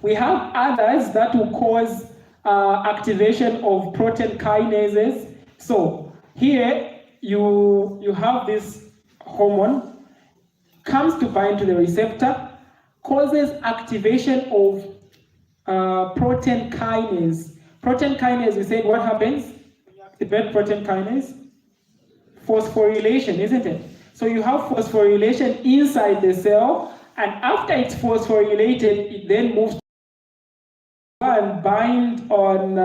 We have others that will cause activation of protein kinases. So here you have this hormone, comes to bind to the receptor, causes activation of protein kinase. Protein kinase, we said what happens? Activate protein kinase? Phosphorylation, isn't it? So you have phosphorylation inside the cell, and after it's phosphorylated, it then moves and bind on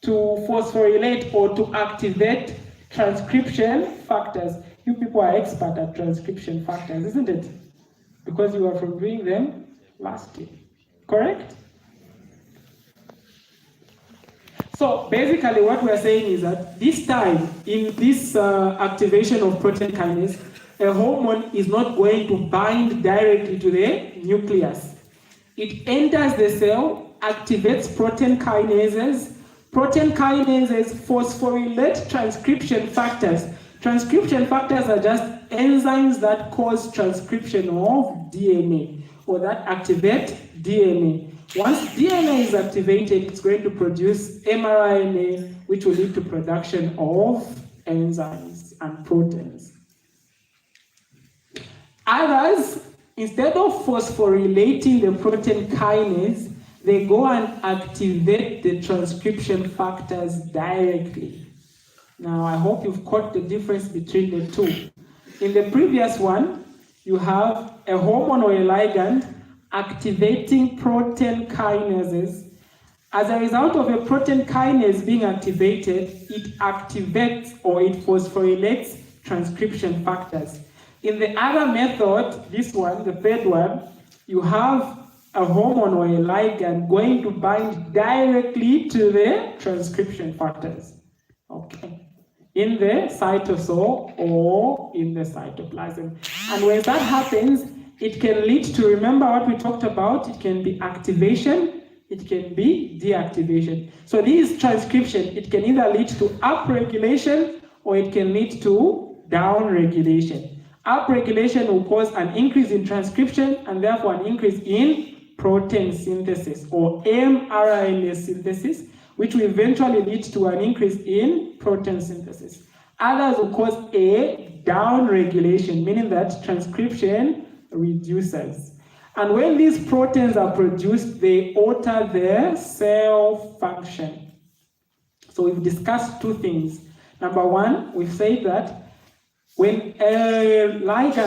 to phosphorylate or to activate transcription factors. You people are expert at transcription factors, isn't it? Because you are from doing them last year, correct? So basically what we are saying is that this time, in this activation of protein kinase, a hormone is not going to bind directly to the nucleus. It enters the cell, activates protein kinases. Protein kinases phosphorylate transcription factors. Transcription factors are just enzymes that cause transcription of DNA or that activate DNA. Once DNA is activated, it's going to produce mRNA, which will lead to production of enzymes and proteins. Others, instead of phosphorylating the protein kinase, they go and activate the transcription factors directly. Now, I hope you've caught the difference between the two. In the previous one, you have a hormone or a ligand activating protein kinases. As a result of a protein kinase being activated, it activates or it phosphorylates transcription factors. In the other method, this one, the third one, you have a hormone or a ligand going to bind directly to the transcription factors. Okay. In the cytosol or in the cytoplasm. And when that happens, it can lead to, remember what we talked about, it can be activation, it can be deactivation. So this transcription, it can either lead to upregulation or it can lead to downregulation. Upregulation will cause an increase in transcription and therefore an increase in protein synthesis or mRNA synthesis, which will eventually lead to an increase in protein synthesis. Others will cause a down-regulation, meaning that transcription reduces. And when these proteins are produced, they alter their cell function. So we've discussed two things. Number one, we've said that when a ligand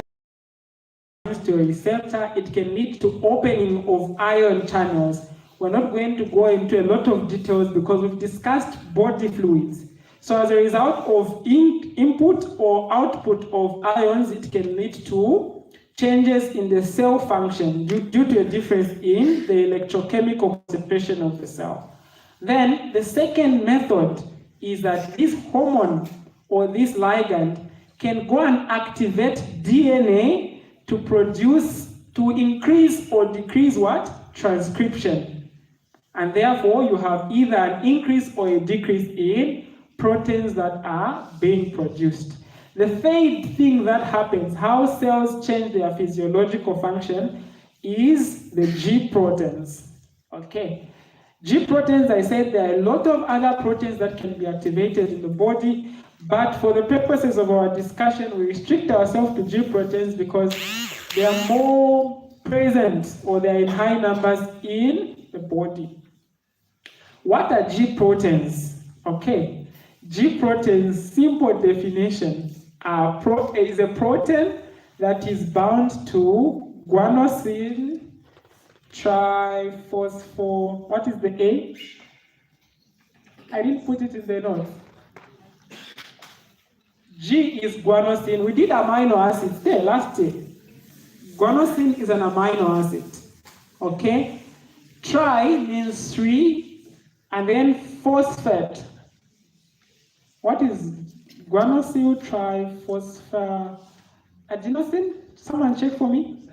binds to a receptor, it can lead to opening of ion channels. We're not going to go into a lot of details because we've discussed body fluids. So as a result of input or output of ions, it can lead to changes in the cell function due to a difference in the electrochemical concentration of the cell. Then the second method is that this hormone or this ligand can go and activate DNA to increase or decrease what? Transcription. And therefore you have either an increase or a decrease in proteins that are being produced. The third thing that happens, how cells change their physiological function, is the G proteins. Okay. G proteins, I said there are a lot of other proteins that can be activated in the body, but for the purposes of our discussion, we restrict ourselves to G proteins because they are more present or they are in high numbers in the body. What are G proteins? Okay. G proteins, simple definition, is a protein that is bound to guanosine triphosphor. What is the A? I didn't put it in the notes. G is guanosine. We did amino acids there last year. Guanosine is an amino acid. Okay? Tri means 3, and then phosphate. What is guanosyl triphosphoadenosine? Someone check for me.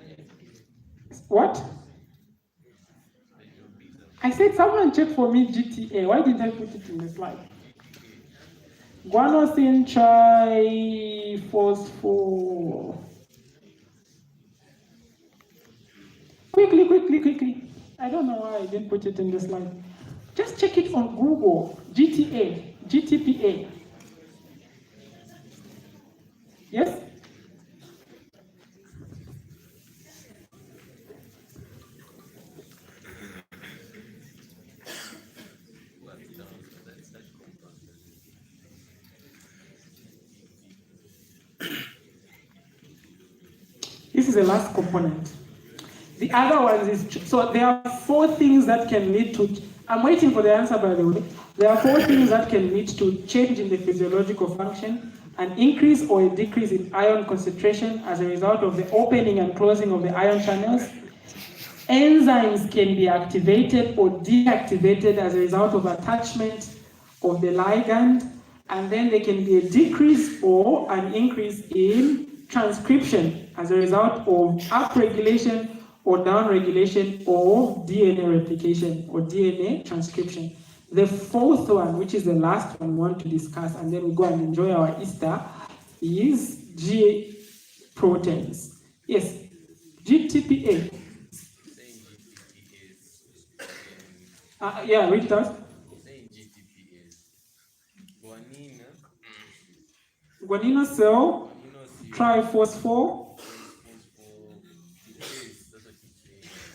What? I said someone check for me GTA. Why didn't I put it in the slide? Guanosine triphosphor. Quickly. I don't know why I didn't put it in the slide. Just check it on Google. GTPA. Yes? This is the last component. The other one is, so there are 4 things that can lead to, I'm waiting for the answer by the way. There are 4 things that can lead to change in the physiological function, an increase or a decrease in ion concentration as a result of the opening and closing of the ion channels. Enzymes can be activated or deactivated as a result of attachment of the ligand, and then there can be a decrease or an increase in transcription as a result of upregulation or downregulation of DNA replication or DNA transcription. The 4th one, which is the last one we want to discuss, and then we go and enjoy our Easter, is G proteins. Yes, GTPA. Yeah, read that. Guaninosyl triphosphor.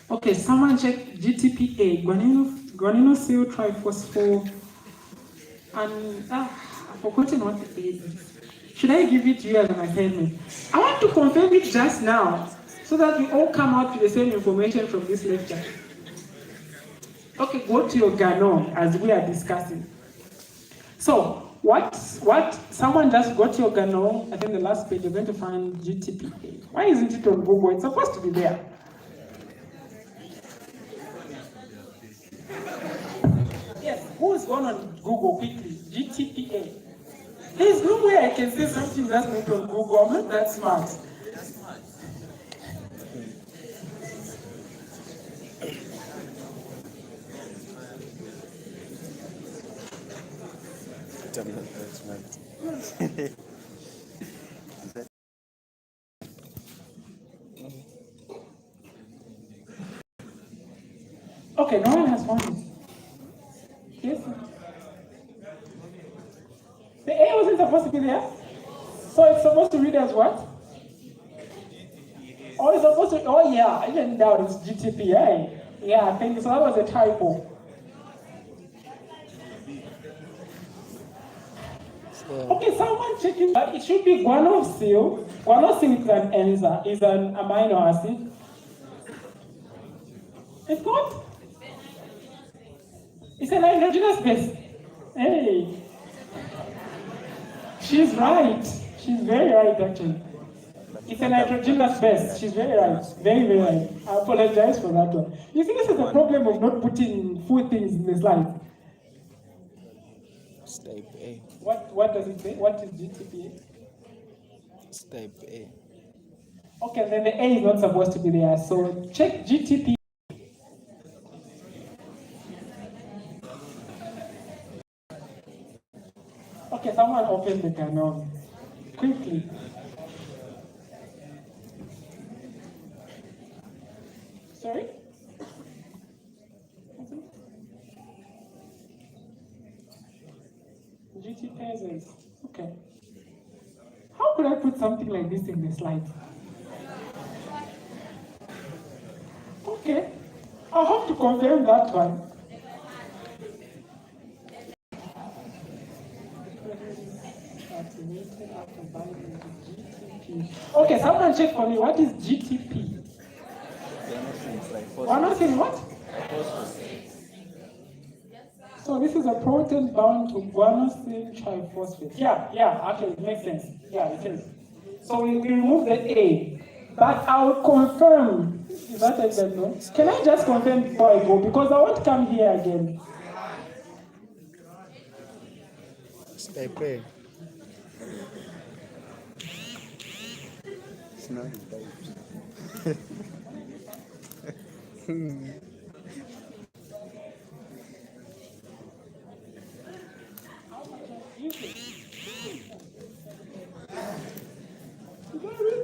Okay, someone check GTPA. Guaninosyl triphosphor. And I've forgotten what the A is. Should I give it to you as an assignment? I want to confirm it just now so that we all come out with the same information from this lecture. Okay, go to your Gano as we are discussing. So, someone just got your Gano, I think the last page, you're going to find GTPA. Why isn't it on Google? It's supposed to be there. Yes, who's gone on Google quickly? GTPA. There's no way I can say something that's not on Google. I'm not that smart. Okay, no one has found it. Yes? supposed to be there? So it's supposed to read as what? Oh, it's supposed to, oh yeah, I didn't doubt it's GTPA. Yeah, I think so. That was a typo. Okay, someone checking that it should be guanosyl. Guanosyl is an enzyme, is an amino acid. It's not? It's a nitrogenous base. Hey. She's right. She's very right, actually. It's a nitrogenous base. She's very right. Very, very right. I apologize for that one. You see, this is the problem of not putting full things in the slide. It's type A. What does it say? What is GTPA? It's type A. Okay, then the A is not supposed to be there. So check GTP. Okay, someone open the canon quickly. Sorry? GTPases. Okay. How could I put something like this in the slide? Okay. I'll have to confirm that one. Okay, someone check for me. What is GTP? Guanosine what? So this is a protein bound to guanosine triphosphate. Yeah, actually it makes sense. Yeah, it is. So we remove the A. But I'll confirm. Is that a good one? Can I just confirm before I go? Because I won't come here again. It's type A. It's not type.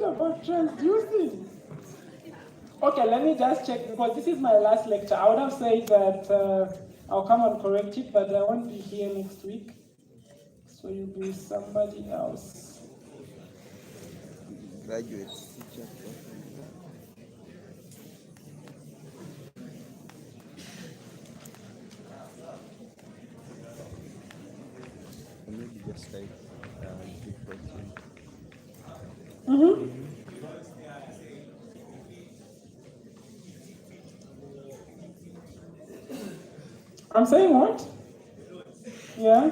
About transducing. Okay, let me just check because this is my last lecture. I would have said that I'll come and correct it, but I won't be here next week. So you'll be somebody else. Graduates. Maybe just like I'm saying what? Yeah.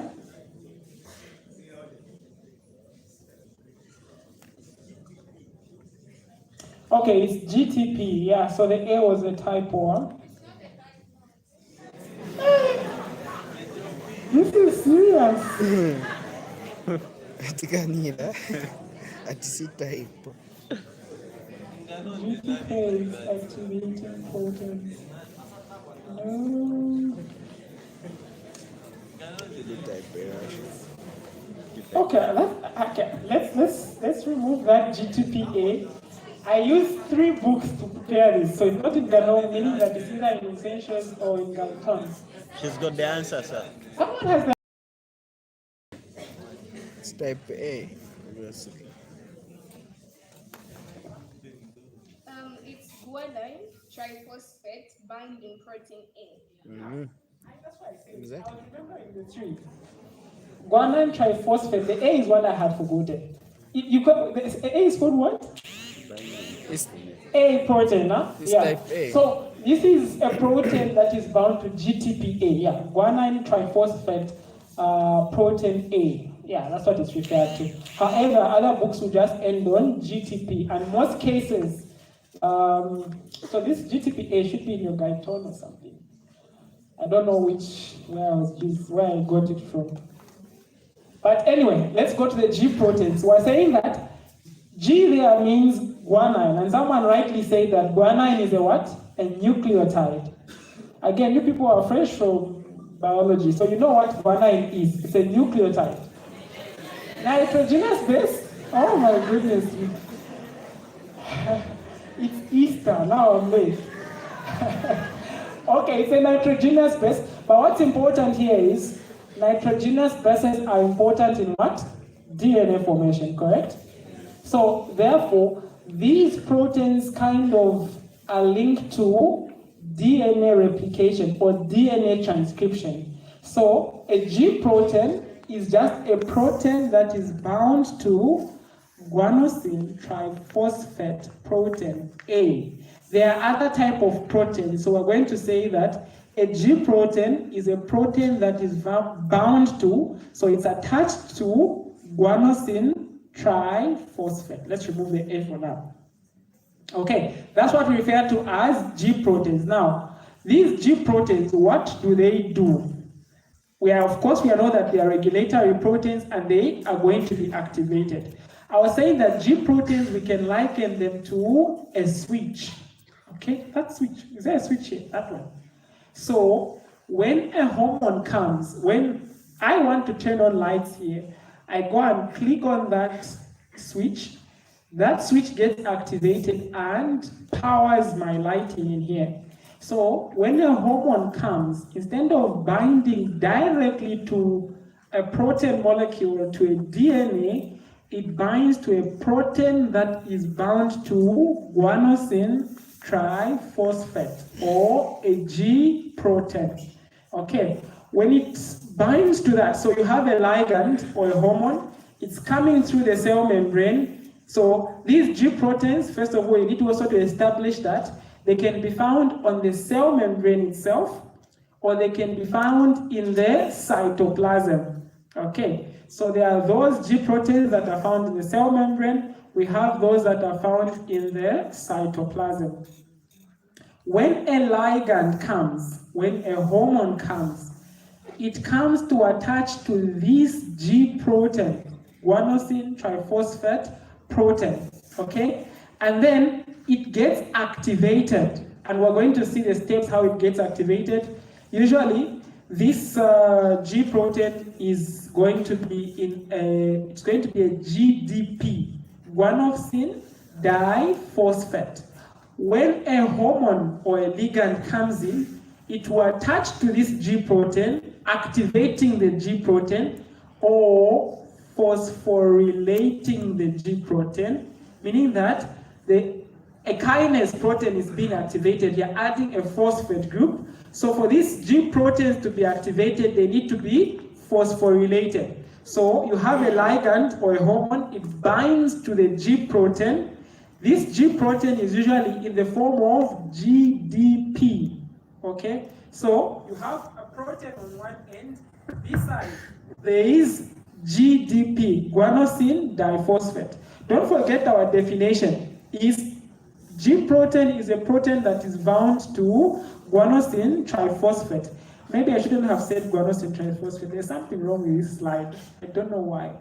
Okay, it's GTP. Yeah, so the A was a typo. This is serious. Atikanira. Atisi type. GTP is activating proteins. No. Okay, let's remove that GTPA. I used 3 books to prepare this, so it's not in Gano, meaning that it's either in Essentials or in Galtons. She's got the answer, sir. Someone has the It's type A. It's guanine triphosphate binding protein A. That's what I said. Exactly. I was remembering the 3. Guanine triphosphate, the A is one I had forgotten. You got, the A is called what? It's A protein, huh? It's Yeah. type A. So this is a protein that is bound to GTPA, yeah. Guanine triphosphate protein A. Yeah, that's what it's referred to. However, other books will just end on GTP, and most cases, so this GTPA should be in your guide tone or something. I don't know where I got it from. But anyway, let's go to the G proteins. We're saying that G there means guanine, and someone rightly said that guanine is a what? A nucleotide. Again, you people are fresh from biology, so you know what guanine is. It's a nucleotide. Nitrogenous base? Oh my goodness. It's Easter, now I'm late. Okay, it's a nitrogenous base, but what's important here is nitrogenous bases are important in what? DNA formation, correct? So therefore, these proteins kind of are linked to DNA replication or DNA transcription. So a G protein is just a protein that is bound to guanosine triphosphate protein A. There are other type of proteins, so we're going to say that a G protein is a protein that is bound to, so it's attached to guanosine triphosphate. Let's remove the A for now. Okay, that's what we refer to as G proteins. Now, these G proteins, what do they do? Of course, we know that they are regulatory proteins and they are going to be activated. I was saying that G proteins, we can liken them to a switch. Okay, that switch. Is there a switch here? That one. So, when a hormone comes, when I want to turn on lights here, I go and click on that switch gets activated and powers my lighting in here. So when a hormone comes, instead of binding directly to a protein molecule, to a DNA, it binds to a protein that is bound to guanosine triphosphate, or a G protein. Okay, when it binds to that, so you have a ligand or a hormone, it's coming through the cell membrane. So these G proteins, first of all, you need to also to establish that they can be found on the cell membrane itself, or they can be found in the cytoplasm. Okay, so there are those G proteins that are found in the cell membrane. We have those that are found in the cytoplasm. When a ligand comes, when a hormone comes, it comes to attach to this G protein, guanosine triphosphate protein, okay? And then it gets activated, and we're going to see the steps how it gets activated. Usually, this G protein is going to be it's going to be a GDP, guanosine diphosphate. When a hormone or a ligand comes in, it will attach to this G protein, activating the G protein, or phosphorylating the G protein, meaning that a kinase protein is being activated. You're adding a phosphate group. So for these G proteins to be activated, they need to be phosphorylated. So you have a ligand or a hormone, it binds to the G protein. This G protein is usually in the form of GDP. Okay? So you have a protein on one end, this side, there is GDP, guanosine diphosphate. Don't forget our definition. G protein is a protein that is bound to guanosine triphosphate. Maybe I shouldn't have said guanosine triphosphate. There's something wrong with this slide. I don't know why.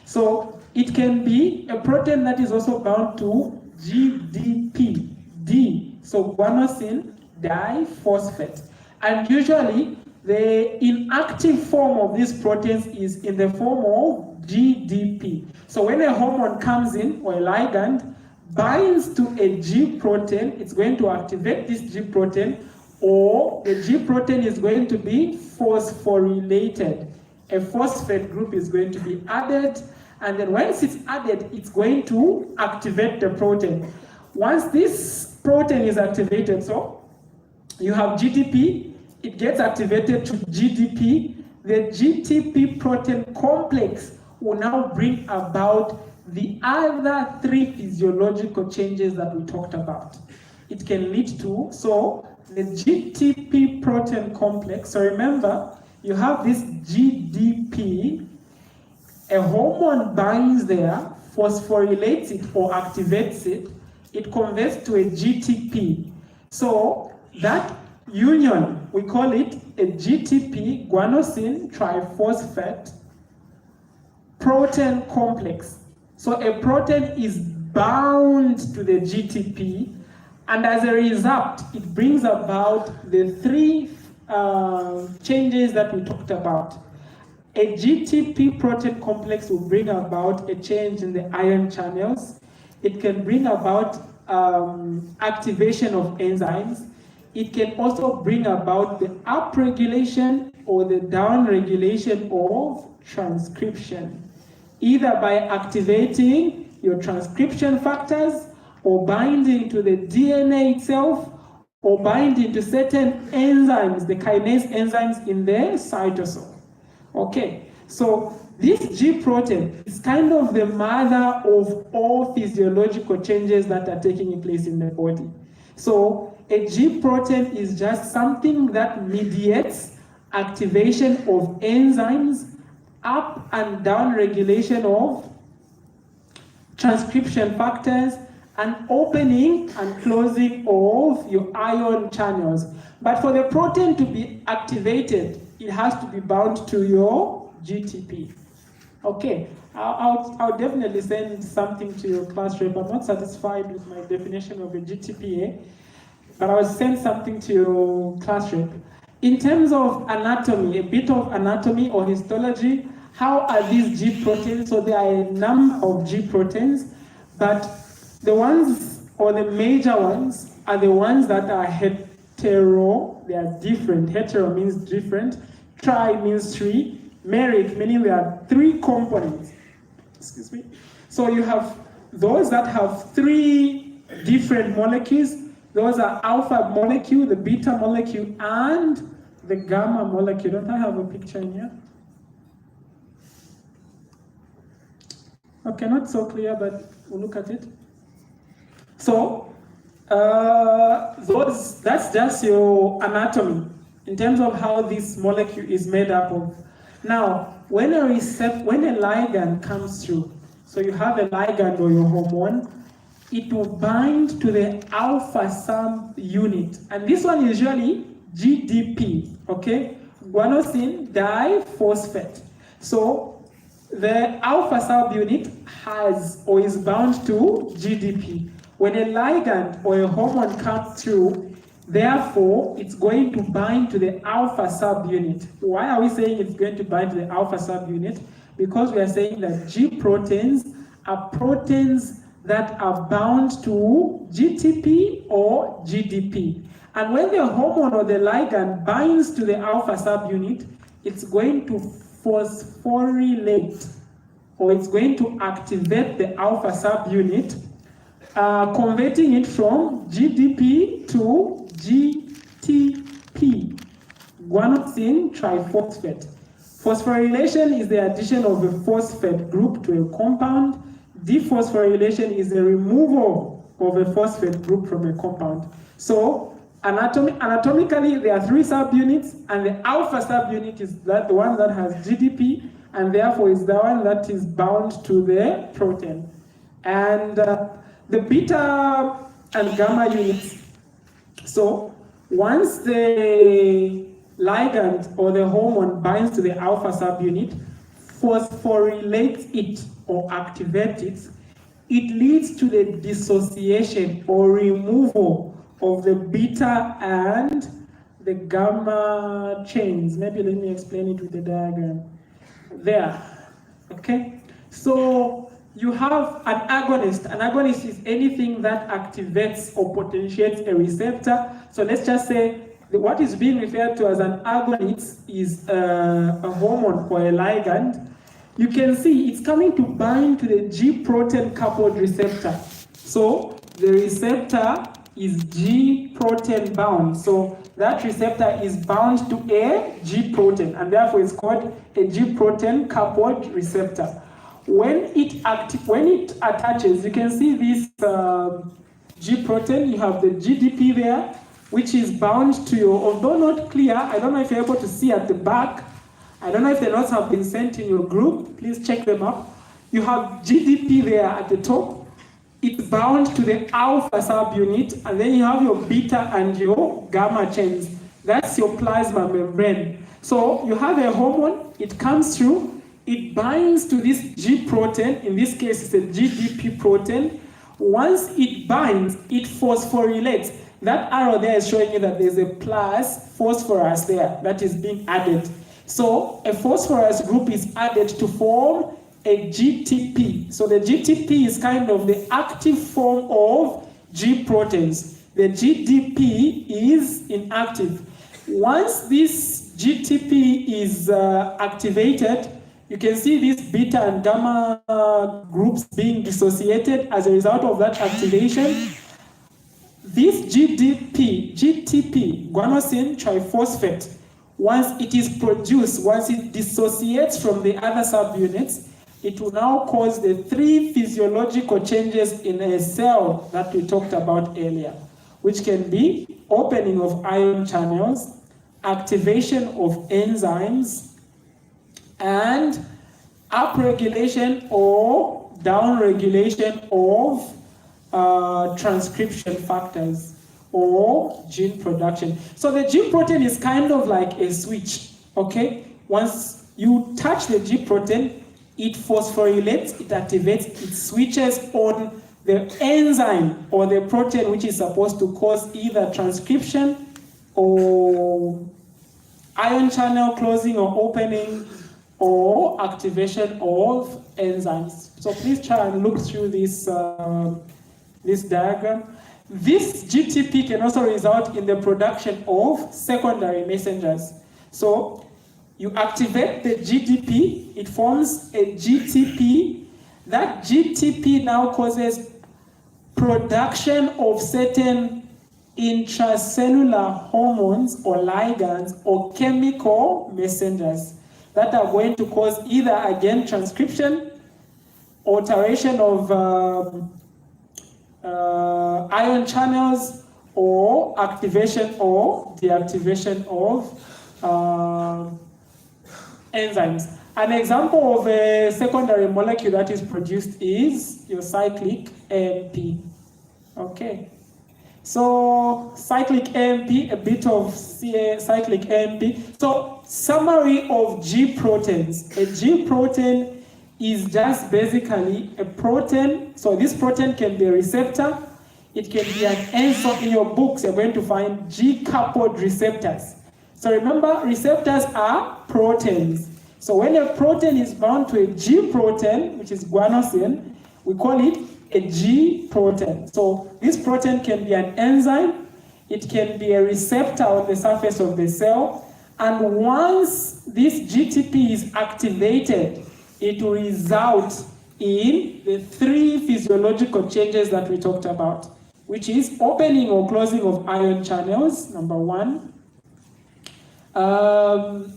So it can be a protein that is also bound to GDP, D, so guanosine diphosphate. And usually the inactive form of these proteins is in the form of GDP. So when a hormone comes in, or a ligand binds to a G protein, it's going to activate this G protein, or the G protein is going to be phosphorylated. A phosphate group is going to be added, and then once it's added, it's going to activate the protein. Once this protein is activated, so you have GDP, it gets activated to GDP. The GTP protein complex will now bring about the other three physiological changes that we talked about. It can lead to, so the GTP protein complex, so remember, you have this GDP, a hormone binds there, phosphorylates it or activates it, it converts to a GTP. So that union, we call it a GTP, guanosine triphosphate protein complex. So a protein is bound to the GTP, and as a result, it brings about the three changes that we talked about. A GTP protein complex will bring about a change in the ion channels. It can bring about activation of enzymes. It can also bring about the upregulation or the downregulation of transcription. either by activating your transcription factors, or binding to the DNA itself, or binding to certain enzymes, the kinase enzymes in the cytosol. Okay, so this G protein is kind of the mother of all physiological changes that are taking place in the body. So a G protein is just something that mediates activation of enzymes, up and down regulation of transcription factors, and opening and closing of your ion channels. But for the protein to be activated, it has to be bound to your GTP. Okay, I'll definitely send something to your class rep. I'm not satisfied with my definition of a GTPA, but I'll send something to your class rep. In terms of anatomy, a bit of anatomy or histology, how are these G proteins? So there are a number of G proteins, but the ones, or the major ones, are the ones that are hetero. They are different. Hetero means different. Tri means three. Meric, meaning there are three components. Excuse me. So you have those that have three different molecules. Those are alpha molecule, the beta molecule, and the gamma molecule. Don't I have a picture in here? Okay, not so clear, but we'll look at it. So, that's just your anatomy in terms of how this molecule is made up of. Now, when a ligand comes through, so you have a ligand or your hormone, it will bind to the alpha subunit, and this one is usually GDP, okay? Guanosine diphosphate. So the alpha subunit has or is bound to GDP. When a ligand or a hormone comes through, therefore, it's going to bind to the alpha subunit. Why are we saying it's going to bind to the alpha subunit? Because we are saying that G proteins are proteins that are bound to GTP or GDP. And when the hormone or the ligand binds to the alpha subunit, it's going to phosphorylate, or it's going to activate the alpha subunit, converting it from GDP to GTP, guanosine triphosphate. Phosphorylation is the addition of a phosphate group to a compound. Dephosphorylation is the removal of a phosphate group from a compound. So anatomically, there are three subunits, and the alpha subunit is the one that has GDP, and therefore is the one that is bound to the protein. And the beta and gamma units. So once the ligand or the hormone binds to the alpha subunit, phosphorylates it or activates it, it leads to the dissociation or removal of the beta and the gamma chains. Maybe let me explain it with the diagram. There, okay? So you have an agonist. An agonist is anything that activates or potentiates a receptor. So let's just say what is being referred to as an agonist is a hormone or a ligand. You can see it's coming to bind to the G protein coupled receptor. So the receptor is G protein bound. So that receptor is bound to a G protein, and therefore it's called a G protein coupled receptor. When it attaches, you can see this G protein. You have the GDP there, which is bound to your, although not clear, I don't know if you're able to see at the back. I don't know if the notes have been sent in your group. Please check them up. You have GDP there at the top. It's bound to the alpha subunit, and then you have your beta and your gamma chains. That's your plasma membrane. So you have a hormone, it comes through, it binds to this G protein. In this case, it's a GDP protein. Once it binds, it phosphorylates. That arrow there is showing you that there's a plus phosphorus there that is being added. So a phosphorus group is added to form a GTP. So the GTP is kind of the active form of G proteins. The GDP is inactive. Once this GTP is activated, you can see these beta and gamma groups being dissociated as a result of that activation. This GTP, guanosine triphosphate, once it is produced, once it dissociates from the other subunits, it will now cause the 3 physiological changes in a cell that we talked about earlier, which can be opening of ion channels, activation of enzymes, and upregulation or downregulation of transcription factors or gene production. So the G protein is kind of like a switch, okay? Once you touch the G protein, it phosphorylates, it activates, it switches on the enzyme or the protein which is supposed to cause either transcription or ion channel closing or opening or activation of enzymes. So please try and look through this, this diagram. This GTP can also result in the production of secondary messengers. So you activate the GDP, it forms a GTP. That GTP now causes production of certain intracellular hormones or ligands or chemical messengers that are going to cause either, again, transcription, alteration of ion channels, or activation or deactivation of enzymes. An example of a secondary molecule that is produced is your cyclic AMP. Okay. So cyclic AMP, a bit of cyclic AMP. So summary of G proteins. A G protein is just basically a protein. So this protein can be a receptor. It can be an enzyme. In your books, you're going to find G-coupled receptors. So remember, receptors are proteins. So when a protein is bound to a G protein, which is guanosine, we call it a G protein. So this protein can be an enzyme, it can be a receptor on the surface of the cell, and once this GTP is activated, it will result in the 3 physiological changes that we talked about, which is opening or closing of ion channels, number 1,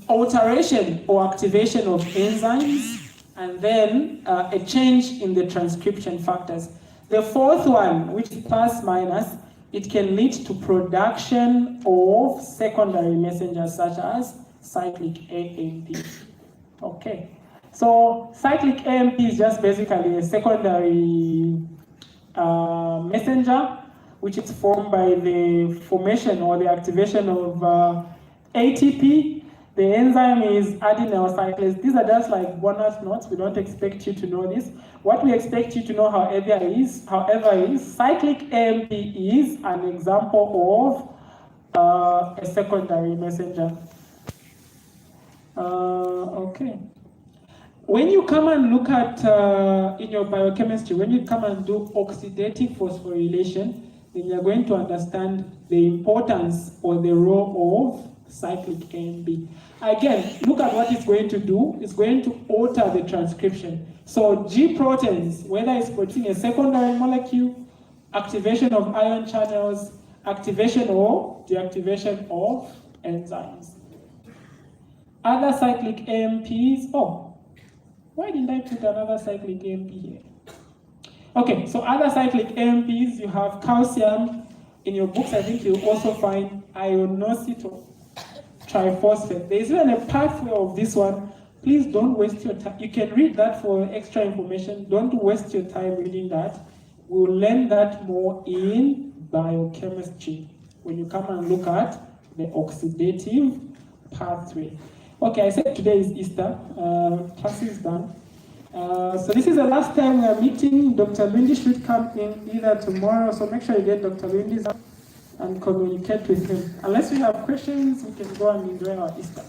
alteration or activation of enzymes, and then a change in the transcription factors. The 4th one, which is plus minus, it can lead to production of secondary messengers such as cyclic AMP. Okay, so cyclic AMP is just basically a secondary messenger, which is formed by the formation or the activation of ATP. The enzyme is adenyl cyclase. These are just like bonus notes. We don't expect you to know this. What we expect you to know, however, is cyclic AMP is an example of a secondary messenger. Okay. When you come and look at, in your biochemistry, when you come and do oxidative phosphorylation, then you're going to understand the importance or the role of cyclic AMP. Again, look at what it's going to do. It's going to alter the transcription. So G proteins, whether it's producing a secondary molecule, activation of ion channels, activation or deactivation of enzymes. Other cyclic AMPs, why didn't I put another cyclic AMP here? Okay, so other cyclic AMPs, you have calcium. In your books, I think you'll also find ionocytol triphosphate. There is even a pathway of this one. Please don't waste your time. You can read that for extra information. Don't waste your time reading that. We'll learn that more in biochemistry when you come and look at the oxidative pathway. Okay, I said today is Easter. Class is done. So this is the last time we are meeting. Dr. Lindy should come in either tomorrow, so make sure you get Dr. Lindy's and communicate with him. Unless you have questions, we can go and enjoy our Easter.